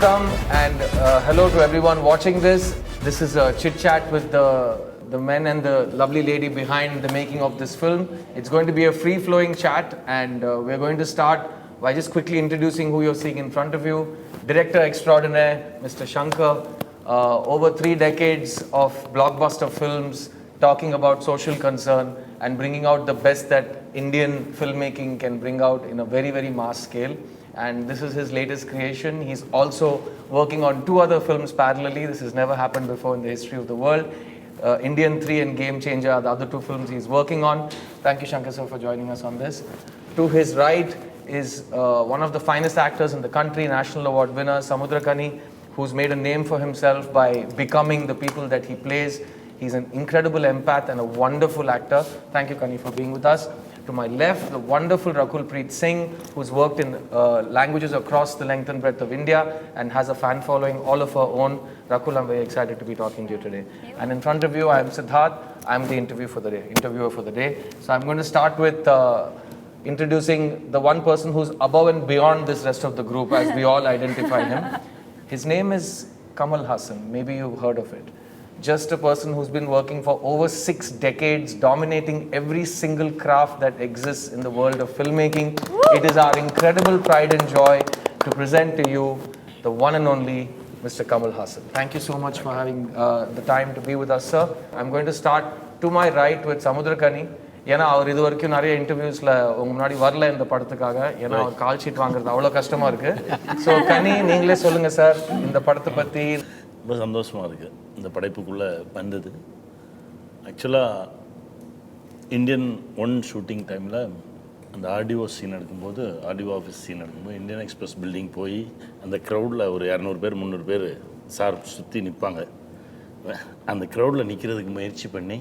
welcome and hello to everyone watching this. This is a chit chat with the men and the lovely lady behind the making of this film. It's going to be a free flowing chat, and we're going to start by just quickly introducing who you're seeing in front of you. Director extraordinaire, Mr. Shankar. Over 3 decades of blockbuster films talking about social concern and bringing out the best that Indian filmmaking can bring out in a very, very mass scale. And this is his latest creation. He's also working on 2 other films parallelly. This has never happened before in the history of the world. Indian 3 and Game Changer are the other 2 films he's working on. Thank you, Shankar sir, for joining us on this. To his right is one of the finest actors in the country, National Award winner, Samudrakani, who's made a name for himself by becoming the people that he plays. He's an incredible empath and a wonderful actor. Thank you, Kani, for being with us. To my left, the wonderful Rakul Preet Singh, who's worked in languages across the length and breadth of India and has a fan following all of her own. Rakul, I'm very excited to be talking to you today. And in front of you, I'm Siddharth. I'm the interviewer for the day. So I'm going to start with introducing the one person who's above and beyond this rest of the group, as we all identify him. His name is Kamal Hassan. Maybe you've heard of it. Just a person who's been working for over 6 decades, dominating every single craft that exists in the world of filmmaking. Woo! It is our incredible pride and joy to present to you the one and only Mr. Kamal Hassan. Thank you so much for having the time to be with us, sir. I'm going to start to my right with Samudrakani. ஏன்னா அவர் இது வரைக்கும் நிறைய இன்டர்வியூஸில் உங்கள் முன்னாடி வரல இந்த படத்துக்காக, ஏன்னா அவர் கால் ஷீட் வாங்குறது அவ்வளோ கஷ்டமாக இருக்குது. ஸோ கனி, நீங்களே சொல்லுங்கள் சார் இந்த படத்தை பற்றி. ரொம்ப சந்தோஷமாக இருக்குது இந்த படைப்புக்குள்ளே வந்தது. ஆக்சுவலாக இந்தியன் 1 ஷூட்டிங் டைமில் அந்த ஆர்டிஓ சீன் எடுக்கும்போது, ஆர்டிஓ ஆஃபீஸ் சீன் எடுக்கும்போது இந்தியன் எக்ஸ்பிரஸ் பில்டிங் போய் அந்த க்ரௌடில் ஒரு 200 பேர் 300 பேர் சார் சுற்றி நிற்பாங்க. அந்த க்ரௌடில் நிற்கிறதுக்கு முயற்சி பண்ணி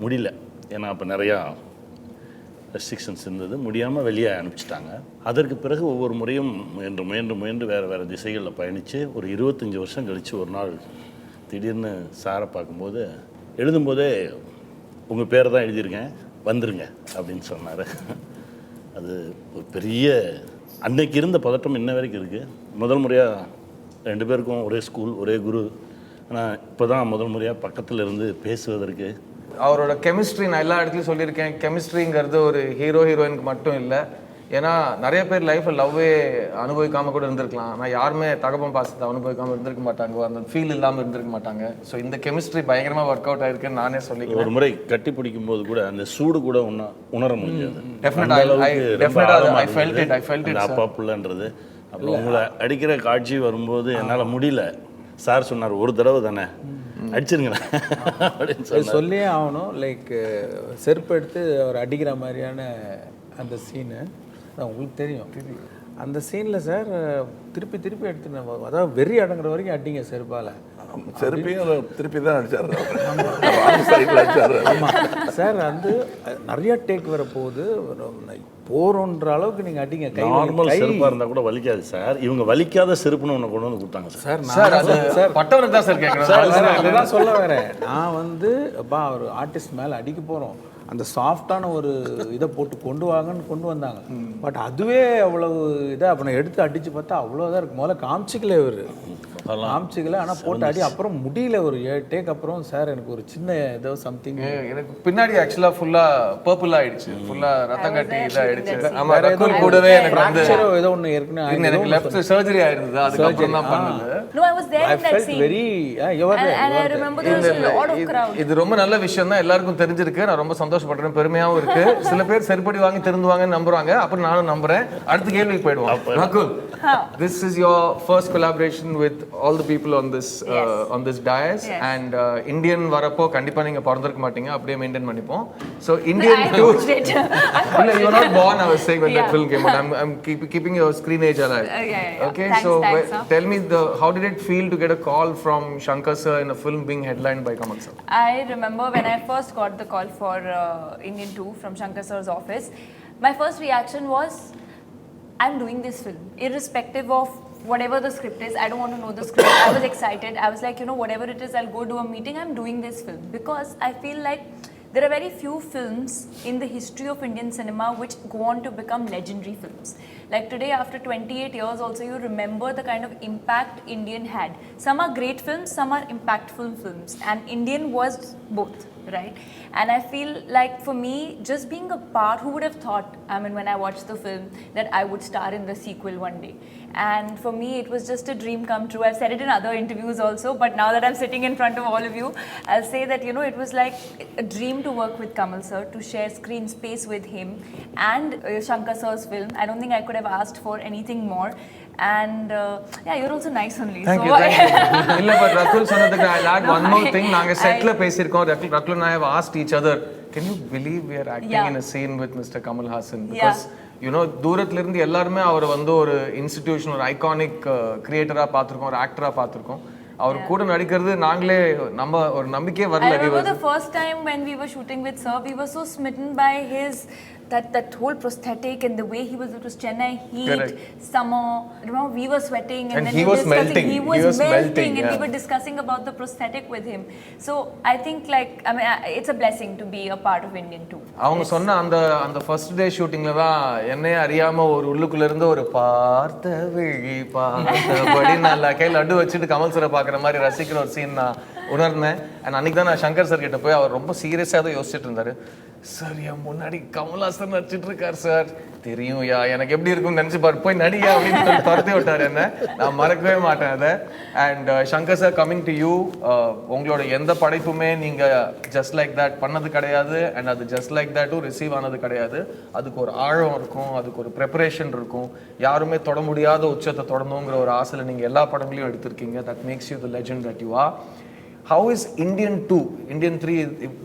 முடியல. ஏன்னா அப்போ நிறையா ரெஸ்ட்ரிக்ஷன்ஸ் இருந்தது, முடியாமல் வெளியே அனுப்பிச்சிட்டாங்க. அதற்கு பிறகு ஒவ்வொரு முறையும் முயன்று வேறு திசைகளில் பயணித்து ஒரு 25 வருஷம் கழித்து ஒரு நாள் திடீர்னு சாரை பார்க்கும்போது, எழுதும்போதே உங்கள் பேரை தான் எழுதியிருக்கேன், வந்துருங்க அப்படின்னு சொன்னார். அது ஒரு பெரிய, அன்னைக்கு இருந்த பதட்டம் இன்ன வரைக்கும் இருக்குது. முதல் முறையாக 2 பேருக்கும் ஒரே ஸ்கூல், ஒரே குரு. ஆனால் இப்போ தான் முதல் முறையாக பக்கத்தில் இருந்து பேசுவதற்கு. அவரோட கெமிஸ்ட்ரி நான் எல்லா இடத்துலையும் சொல்லியிருக்கேன். கெமிஸ்ட்ரிங்கிறது ஒரு ஹீரோயினுக்கு மட்டும் இல்லை. ஏன்னா நிறைய பேர் லைஃப்பில் லவ்வே அனுபவிக்காமல் கூட இருந்திருக்கலாம். ஆனால் யாருமே தகப்பன் பாசத்தை அனுபவிக்காமல் இருந்திருக்க மாட்டாங்க, அந்த ஃபீல் இல்லாமல் இருந்திருக்க மாட்டாங்க. ஸோ இந்த கெமிஸ்ட்ரி பயங்கரமாக ஒர்க் அவுட் ஆயிருக்குன்னு நானே சொல்லிக்கிறேன். ஒரு முறை கட்டி பிடிக்கும் போது கூட அந்த சூடு கூட உணர முடியாது. அப்பா புள்ளன்றது. அப்புறம் உங்களை அடிக்கிற காட்சி வரும்போது என்னால் முடியல. சார் சொன்னார், ஒரு தடவை தானே அடிச்சிருங்களேன் அப்படின்னு சொல்லியே ஆகணும். லைக் செருப்பு எடுத்து அவர் அடிக்கிற மாதிரியான அந்த சீனு உங்களுக்கு தெரியும். அந்த சீனில் சார் திருப்பி எடுத்து, அதாவது வெறி அடங்குற வரைக்கும் அடிங்க செருப்பால். செருப்பையும் திருப்பி தான் அடிச்சார். ஆமாம் சார், வந்து நிறையா டேக் வர போகுது, போகிறோன்ற அளவுக்கு நீங்கள் அடிங்க. நார்மல் செருப்பாக இருந்தால் கூட வலிக்காது சார். இவங்க வலிக்காத செருப்புன்னு ஒன்று கொண்டு வந்து கொடுத்தாங்க சார். சார் பட்டவனுக்கு தான் சார் கேட்குறேன் சார், அதுதான் சொல்ல வரேன். நான் வந்து அப்பா ஒரு ஆர்டிஸ்ட் மேலே அடிக்க போகிறோம், அந்த சாஃப்டான ஒரு இதை போட்டு கொண்டு வாங்கன்னு கொண்டு வந்தாங்க. பட் அதுவே அவ்வளவு இதாக அப்போ நான் எடுத்து அடித்து பார்த்தா அவ்வளோதான் இருக்குது. முதல்ல காமிச்சிக்கல ஆனால் போட்டு அடி. அப்புறம் முடியல, ஒரு 7 டேக் அப்புறம் சார் எனக்கு ஒரு சின்ன ஏதோ சம்திங் எனக்கு பின்னாடி ஆக்சுவலாக ஃபுல்லாக பர்பிள் ஆகிடுச்சு, ஃபுல்லாக ரத்தம் கட்டி இதாகிடுச்சு. ஆமாம், ரகுல் கூடவே எனக்கு வந்து ஏதோ ஒன்று ஏற்கனவே எனக்கு லெஃப்ட் சர்ஜரி ஆயிருந்தது. அதுக்கப்புறம் தான் பண்ணது. இது ரொம்ப நல்ல விஷயம் தான், எல்லாருக்கும் தெரிஞ்சிருக்கு. நான் ரொம்ப சந்தோஷப்படுறேன், பெருமையாகவும் இருக்கு. சில பேர் செருப்படி வாங்கி திருந்துவாங்கன்னு நம்புறாங்க, அப்புறம் நானும் நம்புறேன். அடுத்த கேள்விக்கு போயிடுவோம். Rakul, this is your first collaboration with all the people on this dais, and Indian வரப்போ கண்டிப்பா நீங்க பிறந்திருக்க மாட்டீங்க, அப்படியே மெயின்டைன் பண்ணிப்போம். So Indian too. You were not born, I was saying, when that film came out. I'm keeping your screen age alive. Okay, so tell me, how did it feel to get a call from Shankar sir in a film being headlined by Kamal sir? I remember when I first got the call for Indian 2 from Shankar sir's office, my first reaction was, I'm doing this film irrespective of whatever the script is. I don't want to know the script. I was excited. I was like, whatever it is, I'll go do a meeting. I'm doing this film because I feel like there are very few films in the history of Indian cinema which go on to become legendary films. Like today, after 28 years also, you remember the kind of impact Indian had. Some are great films, some are impactful films, and Indian was both, right? And I feel like for me, just being a part, who would have thought, I mean, when I watched the film, that I would star in the sequel one day. And for me, it was just a dream come true. I've said it in other interviews also, but now that I'm sitting in front of all of you, I'll say that, you know, it was like a dream to work with Kamal sir, to share screen space with him and Shankar sir's film. I don't think I could have asked for anything more. And yeah, you're also nice only. Thank you. இல்ல but Rakul சொன்னதுக்கு I'll add one more thing. நாங்க செட்ல பேசியிருக்கோம். Rakul and I have asked each other, can you believe we are acting in a scene with Mr. Kamal Hassan? Because you know, தூரத்துல இருந்து எல்லாருமே அவர் வந்து ஒரு இன்ஸ்டிடியூஷன், ஒரு ஐகானிக் கிரியேட்டரா பார்த்திருக்கோம், ஒரு ஆக்டரா பார்த்திருக்கோம். அவர் கூட நடிக்கிறது நாங்களே நம்ம ஒரு நம்பிக்கையே வரல. I remember the first time when we were shooting with sir, we were so smitten by his that whole prosthetic and the way he was. It was Chennai heat, correct. Summer. Remember, we were sweating and then he was melting. He was melting, and we were discussing about the prosthetic with him. So I think, like, I mean, it's a blessing to be a part of Indian too. அவங்க சொன்ன அந்த first day ஷூட்டிங்ல தான் என்னையே அறியாம ஒரு உள்ளுக்குள்ள இருந்து ஒரு பார்த்த விழி பார்த்தபடி நான் கையில் லட்டு வச்சுட்டு கமல் சரை பார்க்குற மாதிரி ரசிக்கிற ஒரு சீன் நான் உணர்ந்தேன். அண்ட் அன்னைக்கு தான் நான் சங்கர் சார் கிட்ட போய் அவர் ரொம்ப சீரியஸாக தான் யோசிச்சுட்டு இருந்தாரு. சார் என் முன்னாடி கமல்ஹாசன் நடிச்சிட்டு இருக்கார் சார், தெரியும் யா எனக்கு எப்படி இருக்கும்னு நினைச்சு பாரு, போய் நடிகா அப்படின்னு துரத்தி விட்டார் என்ன. நான் மறக்கவே மாட்டேன் அதை. And Shankar sir, coming to you, உங்களோட எந்த படைப்புமே நீங்க ஜஸ்ட் லைக் தட் பண்ணது கிடையாது. அண்ட் அது ஜஸ்ட் லைக் தட்டும் ரிசீவ் ஆனது கிடையாது. அதுக்கு ஒரு ஆழம் இருக்கும், அதுக்கு ஒரு ப்ரிப்பரேஷன் இருக்கும். யாருமே தொட முடியாத உச்சத்தை தொடணுங்கிற ஒரு ஆசையில் நீங்க எல்லா படங்களையும் எடுத்திருக்கீங்க. That makes you the legend that you are. How is Indian 2, Indian 3,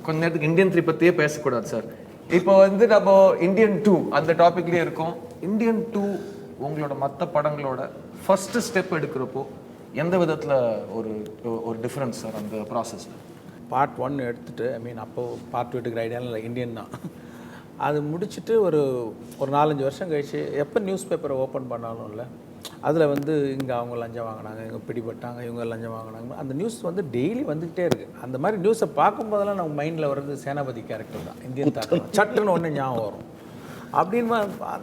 கொஞ்ச நேரத்துக்கு Indian 3 பற்றியே பேசக்கூடாது சார். இப்போ வந்து நம்ம Indian 2 அந்த டாபிக்லேயே இருக்கோம். Indian 2 உங்களோட மற்ற படங்களோட ஃபர்ஸ்ட் ஸ்டெப் எடுக்கிறப்போ எந்த விதத்தில் ஒரு டிஃப்ரென்ஸ் சார் அந்த ப்ராசஸில்? பார்ட் 1 எடுத்துகிட்டு, ஐ மீன் அப்போது பார்ட் 2 எடுக்கிற ஐடியாவில் இல்லை, இந்தியன் தான். அது முடிச்சுட்டு ஒரு 4-5 வருஷம் கழிச்சு எப்போ நியூஸ் பேப்பரை ஓப்பன் பண்ணாலும் இல்லை, அதில் வந்து இங்கே அவங்க லஞ்சம் வாங்கினாங்க, இங்கே பிடிபட்டாங்க, இவங்க லஞ்சம் வாங்கினாங்க, அந்த நியூஸ் வந்து டெய்லி வந்துக்கிட்டே இருக்குது. அந்த மாதிரி நியூஸை பார்க்கும்போதெல்லாம் நம்ம மைண்டில் வர்றது சேனாபதி கேரக்டர் தான், இந்தியன் தாக்கம் சட்டுன்னு ஒன்று ஞாபகம் வரும். அப்படின்னு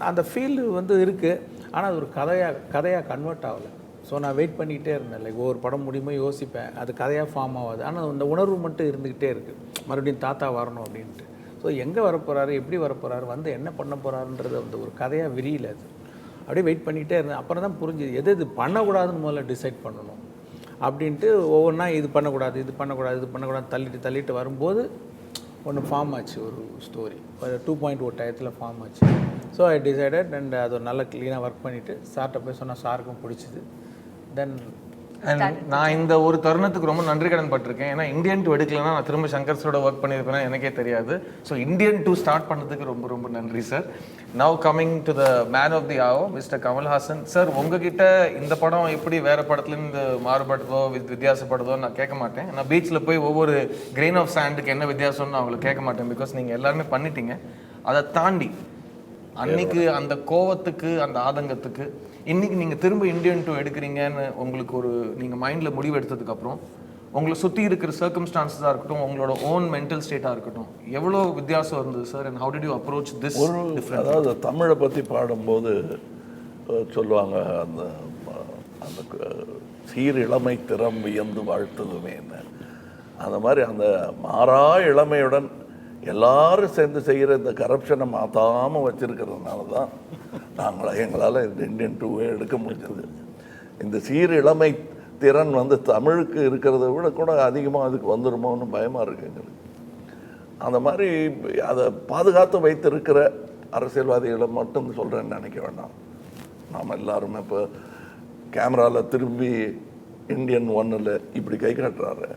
அந்த ஃபீல்டு வந்து இருக்குது. ஆனால் அது ஒரு கதையாக கன்வெர்ட் ஆகலை. ஸோ நான் வெயிட் பண்ணிக்கிட்டே இருந்தேன். லைக் ஒவ்வொரு படம் முடியுமோ யோசிப்பேன், அது கதையாக ஃபார்ம் ஆகாது. ஆனால் அந்த உணர்வு மட்டும் இருந்துக்கிட்டே இருக்குது, மறுபடியும் தாத்தா வரணும் அப்படின்ட்டு. ஸோ எங்கே வரப்போகிறாரு, எப்படி வரப்போகிறாரு, வந்து என்ன பண்ண போகிறாருன்றது அந்த ஒரு கதையாக விரியல. அது அப்படியே வெயிட் பண்ணிகிட்டே இருந்தேன். அப்புறம் தான் புரிஞ்சுது எது பண்ணக்கூடாதுன்னு முதல்ல டிசைட் பண்ணணும் அப்படின்ட்டு. ஒவ்வொன்றா இது பண்ணக்கூடாது, இது பண்ணக்கூடாது, இது பண்ணக்கூடாது தள்ளிட்டு வரும்போது ஒன்று ஃபார்ம் ஆச்சு. ஒரு ஸ்டோரி ஒரு 2.0 டயத்தில் ஃபார்ம் ஆச்சு. So I decided. அண்ட் அது ஒரு நல்ல க்ளீனாக ஒர்க் பண்ணிவிட்டு சார்கிட்ட போய் சொன்னால் சாருக்கும் பிடிச்சிது. தென் நான் இந்த ஒரு தருணத்துக்கு ரொம்ப நன்றி கடன் பட்டிருக்கேன். ஏன்னா Indian 2 எடுக்கலன்னா நான் திரும்ப சங்கர் சரோட ஒர்க் பண்ணியிருப்பேன்னா எனக்கே தெரியாது. ஸோ Indian 2 ஸ்டார்ட் பண்ணதுக்கு ரொம்ப ரொம்ப நன்றி sir. Now coming to the man of the hour, mister Kamal Haasan sir. உங்ககிட்ட இந்த படம் எப்படி வேறு படத்துலேருந்து மாறுபடுதோ வித்தியாசப்படுதோ நான் கேட்க மாட்டேன். நான் பீச்சில் போய் ஒவ்வொரு கிரெயின் ஆஃப் சாண்டுக்கு என்ன வித்தியாசம்னு அவங்களுக்கு கேட்க மாட்டேன். பிகாஸ் நீங்கள் எல்லாருமே பண்ணிட்டீங்க. அதை தாண்டி அன்னைக்கு அந்த கோவத்துக்கு, அந்த ஆதங்கத்துக்கு, இன்னைக்கு நீங்கள் திரும்ப Indian 2 எடுக்கிறீங்கன்னு உங்களுக்கு ஒரு நீங்கள் மைண்டில் முடிவு எடுத்ததுக்கப்புறம் உங்களை சுற்றி இருக்கிற சர்க்கம்ஸ்டான்ஸஸாக இருக்கட்டும், உங்களோட ஓன் மென்டல் ஸ்டேட்டாக இருக்கட்டும், எவ்வளோ வித்தியாசம் இருந்தது sir? And how did you approach this? அதாவது தமிழை பற்றி பாடும்போது சொல்லுவாங்க, அந்த அந்த சீர் இளமை திறம் வியந்து வாழ்த்ததுமே என்ன, அந்த மாதிரி அந்த மாறா இளமையுடன் எல்லாரும் சேர்ந்து செய்கிற இந்த கரப்ஷனை மாற்றாமல் வச்சுருக்கிறதுனால தான் எங்களால் Indian 2 எடுக்க முடிஞ்சது. இந்த சீர் இளமை திறன் வந்து தமிழுக்கு இருக்கிறத விட கூட அதிகமாக அதுக்கு வந்துடுமோன்னு பயமாக இருக்குது எங்களுக்கு. அந்த மாதிரி அதை பாதுகாத்து வைத்திருக்கிற அரசியல்வாதிகளை மட்டும் சொல்கிறேன்னு நினைக்க வேண்டாம். நாம் எல்லாருமே இப்போ கேமராவில் திரும்பி Indian 1 இப்படி கை காட்டுறாரு,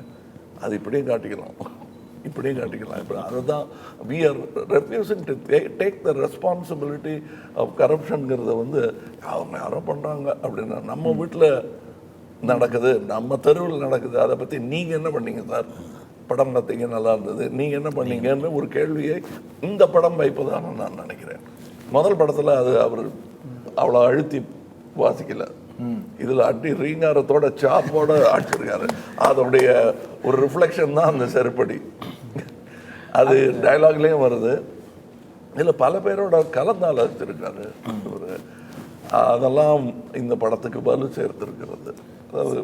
அது இப்படியும் காட்டிக்கலாம், இப்படியும் காட்டிக்கலாம். இப்போ அதுதான் we are refusing to take the responsibility of கரப்ஷனுங்கிறத வந்து அவங்க யாரோ பண்ணுறாங்க அப்படின்னா நம்ம வீட்டில் நடக்குது, நம்ம தெருவில் நடக்குது, அதை பற்றி நீங்கள் என்ன பண்ணீங்க சார், படம் பார்த்தீங்க நல்லா இருந்தது, நீங்கள் என்ன பண்ணீங்கன்னு ஒரு கேள்வியை இந்த படம் வைப்பதான்னு நான் நினைக்கிறேன். முதல் படத்தில் அது அவர் அவ்வளோ அழுத்தி வாசிக்கலை, இதில் அடி ரீங்காரத்தோட சாப்போட அடிச்சிருக்காரு. அதோடைய ஒரு ரிஃப்ளெக்ஷன் தான் அந்த செருப்படி. அது டயலாக்லேயும் வருது. இதில் பல பேரோட கலந்தாலோசிச்சிருக்காரு ஒரு, அதெல்லாம் இந்த படத்துக்கு வலு சேர்த்துருக்கிறது. அதாவது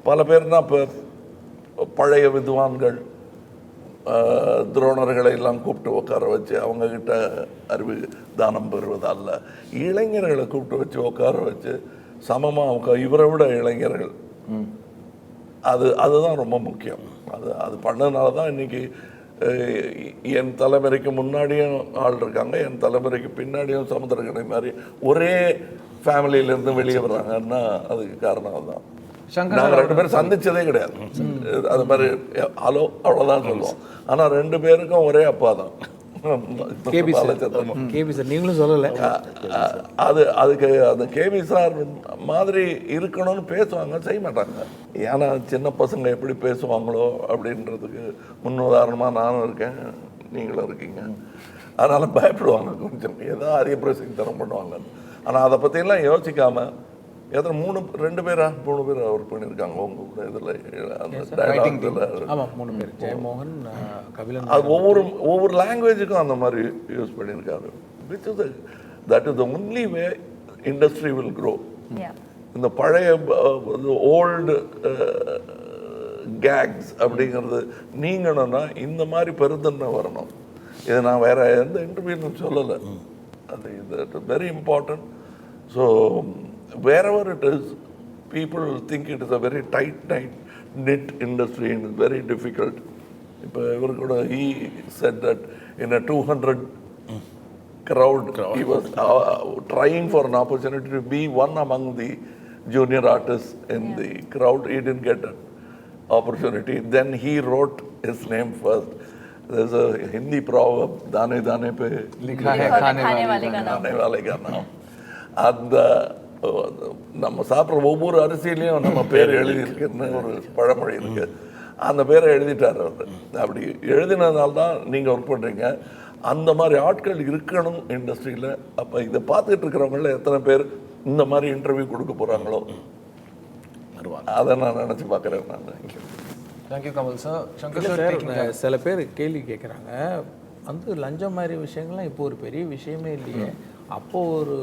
பல பேர்னா இப்போ பழைய வித்வான்கள் துரோணர்களை எல்லாம் கூப்பிட்டு உட்கார வச்சு அவங்கக்கிட்ட அறிவு தானம் பெறுவதல்ல, இளைஞர்களை கூப்பிட்டு வச்சு உட்கார வச்சு சமமாக இவரை விட இளைஞர்கள், அதுதான் ரொம்ப முக்கியம். அது பண்ணதுனால தான் இன்றைக்கி என் தலைமுறைக்கு முன்னாடியும் ஆள் இருக்காங்க, என் தலைமுறைக்கு பின்னாடியும் சமுத்திரக்கணி மாதிரி ஒரே ஃபேமிலியிலேருந்து வெளியே வர்றாங்கன்னா அதுக்கு காரணம் அதுதான். நாங்கள் 2 பேரும் சந்திச்சதே கிடையாது. அது மாதிரி ஹலோ அவ்வளோதான் சொல்லுவோம். ஆனால் 2 பேருக்கும் ஒரே அப்பா தான். நீங்களும் சொல்லலை. அதுக்கு அந்த கேபி சார் மாதிரி இருக்கணும்னு பேசுவாங்க, செய்ய மாட்டாங்க. ஏன்னா சின்ன பசங்க எப்படி பேசுவாங்களோ அப்படின்றதுக்கு முன்னுதாரணமாக நானும் இருக்கேன், நீங்களும் இருக்கீங்க. அதனால் பயப்படுவாங்க கொஞ்சம், ஏதோ அதிக பிரசிங் தரம் பண்ணுவாங்க. ஆனால் அதை பற்றியெல்லாம் யோசிக்காமல் எத்தனை 3 பேரா ஒர்க் பண்ணியிருக்காங்க உங்க கூட இதில் அந்த டைலாக்ல. ஆமாம் 3 பேர், ஜெயமோகன், கபிலன். அது ஒவ்வொரு லாங்குவேஜுக்கும் அந்த மாதிரி யூஸ் பண்ணியிருக்காரு. Which is that is the only way industry will grow. இந்த பழைய ஓல்டு கேக்ஸ் அப்படிங்கிறது நீங்கணும்னா இந்த மாதிரி பெருந்தன்மை வரணும். இதை நான் வேற எந்த இன்டர்வியூன்னு சொல்லலை. அது இது very important. So wherever it is, people think it is a very tight-knit industry and it's very difficult. He said that in a 200 crowd, he was trying for an opportunity to be one among the junior artists in the crowd. He didn't get an opportunity. Then he wrote his name first. There's a Hindi proverb, "Dane dane pe likha hai khane wale ka naam." And நம்ம சாப்பிட்ற ஒவ்வொரு அரிசியிலையும் நம்ம பேர் எழுதியிருக்குன்னு ஒரு பழமொழி இருக்கு. அந்த பேரை எழுதிட்டார் அவர். அப்படி எழுதினதுனால தான் நீங்கள் ஒர்க் பண்ணுறீங்க. அந்த மாதிரி ஆட்கள் இருக்கணும் இண்டஸ்ட்ரியில். அப்போ இதை பார்த்துட்டு இருக்கிறவங்கள எத்தனை பேர் இந்த மாதிரி இன்டர்வியூ கொடுக்க போகிறாங்களோ அதை நான் நினச்சி பார்க்குறேன். நான் thank you Kamal sir. Shankar sir, சில பேர் கேள்வி கேட்குறாங்க, வந்து லஞ்சம் மாதிரி விஷயங்கள்லாம் இப்போ ஒரு பெரிய விஷயமே இல்லையே, அப்போது ஒரு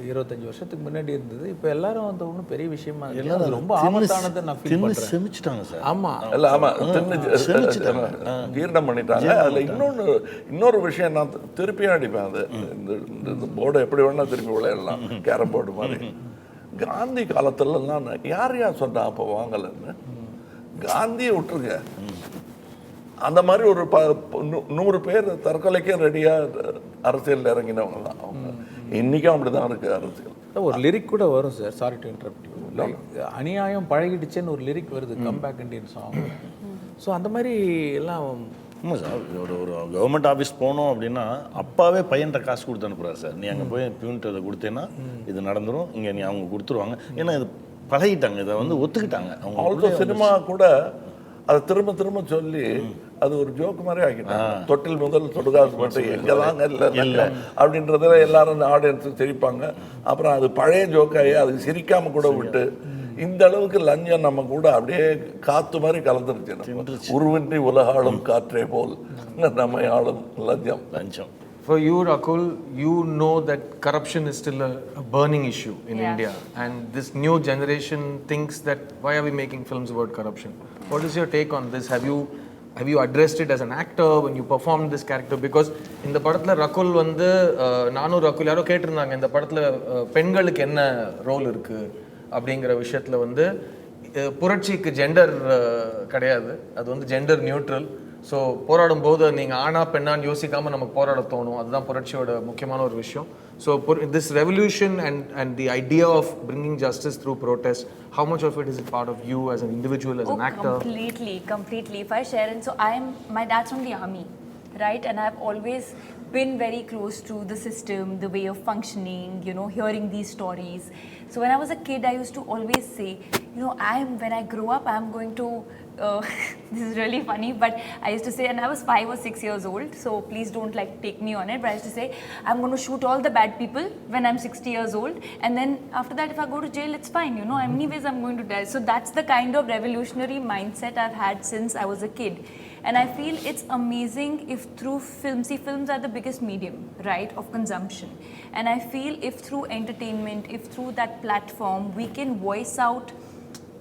25 வருஷத்துக்கு முன்னாடி இருந்தது, இப்போ எல்லாரும் வந்து ஒன்றும் பெரிய விஷயமா இல்லை, ரொம்ப ஆபத்தானது நான் ஃபீல் பண்ணுறேன். செமிச்சிட்டாங்க சார். ஆமாம் இல்லை, ஆமாம், ஜீரணம் பண்ணிட்டாங்க. அதில் இன்னொரு விஷயம் நான் திருப்பியும் அடிப்பேன். அது இந்த போர்டை எப்படி வேணால் திருப்பி விளையாடலாம், கேரம் போர்டு மாதிரி. காந்தி காலத்துலலாம் யார் சொன்னா அப்போ வாங்கலைன்னு? காந்தியை விட்டுருங்க, அந்த மாதிரி ஒரு 100 பேர் தற்கொலைக்கே ரெடியாக அரசியல் இறங்கினவங்க தான் அவங்க. இன்றைக்கும் அப்படி தான் இருக்குது அரசியல். ஒரு லிரிக் கூட வரும் sir, sorry to interrupt you, அநியாயம் பழகிடுச்சேன்னு ஒரு லிரிக் வருது, come back Indian song. So அந்த மாதிரி எல்லாம். ஆமாம் சார், ஒரு கவர்மெண்ட் ஆஃபீஸ் போனோம் அப்படின்னா அப்பாவே பையன்கிட்ட காசு கொடுத்து அனுப்புகிறார் சார். நீ அங்கே போய் பியூன்ட்டு அதை கொடுத்தேன்னா இது நடந்துடும், இங்கே நீ அவங்க கொடுத்துருவாங்க. ஏன்னா இது பழகிட்டாங்க, இதை வந்து ஒத்துக்கிட்டாங்க அவங்க. ஆல்சோ சினிமா கூட அதை திரும்ப திரும்ப சொல்லி அது ஒரு ஜோக்கு மாதிரி ஆகிட்டாங்க. தொட்டில் முதல் சுடுகாசு மட்டும் எங்கெல்லாம் இல்லை அப்படின்றதுல எல்லாரும் ஆடியன்ஸு சிரிப்பாங்க. அப்புறம் அது பழைய ஜோக்காகி அதுக்கு சிரிக்காம கூட விட்டு இந்த அளவுக்கு லஞ்சம் நம்ம கூட அப்படியே காற்று மாதிரி கலந்துருச்சு. உருவின்றி உலகாளும் காற்றே போல் நம்ம ஆளும் லஞ்சம். For you, Rakul, you know that corruption is still a burning issue in India, and this new generation thinks that why are we making films about corruption? What is your take on this? Have you addressed it as an actor when you performed this character? Because இந்த படத்துல ரகுல் வந்து நானும் ரகுல் யாரோ கேட்டிருந்தாங்க, இந்த படத்துல பெண்களுக்கு என்ன ரோல் இருக்கு அப்படிங்கிற விஷயத்துல வந்து புரட்சிக்கு ஜெண்டர் கிடையாது, அது வந்து ஜெண்டர் நியூட்ரல். ஸோ போராடும் போது நீங்கள் ஆனா பெண்ணான்னு யோசிக்காமல் நமக்கு போராட தோணும், அதுதான் புரட்சியோட முக்கியமான ஒரு விஷயம். So this revolution and the idea of bringing justice through protest, how much of it is it part of you as an individual, as an actor? Completely. If I share, and so my dad's from the army, right? And I've always been very close to the system, the way of functioning, hearing these stories. So when I was a kid, I used to always say, when I grow up, I'm going to this is really funny, but I used to say, and I was 5 or 6 years old, so please don't take me on it, but I used to say, I'm going to shoot all the bad people when I'm 60 years old, and then after that if I go to jail, it's fine, anyways I'm going to die. So that's the kind of revolutionary mindset I've had since I was a kid. And I feel it's amazing if through films, see, films are the biggest medium, right, of consumption. And I feel if through entertainment, if through that platform, we can voice out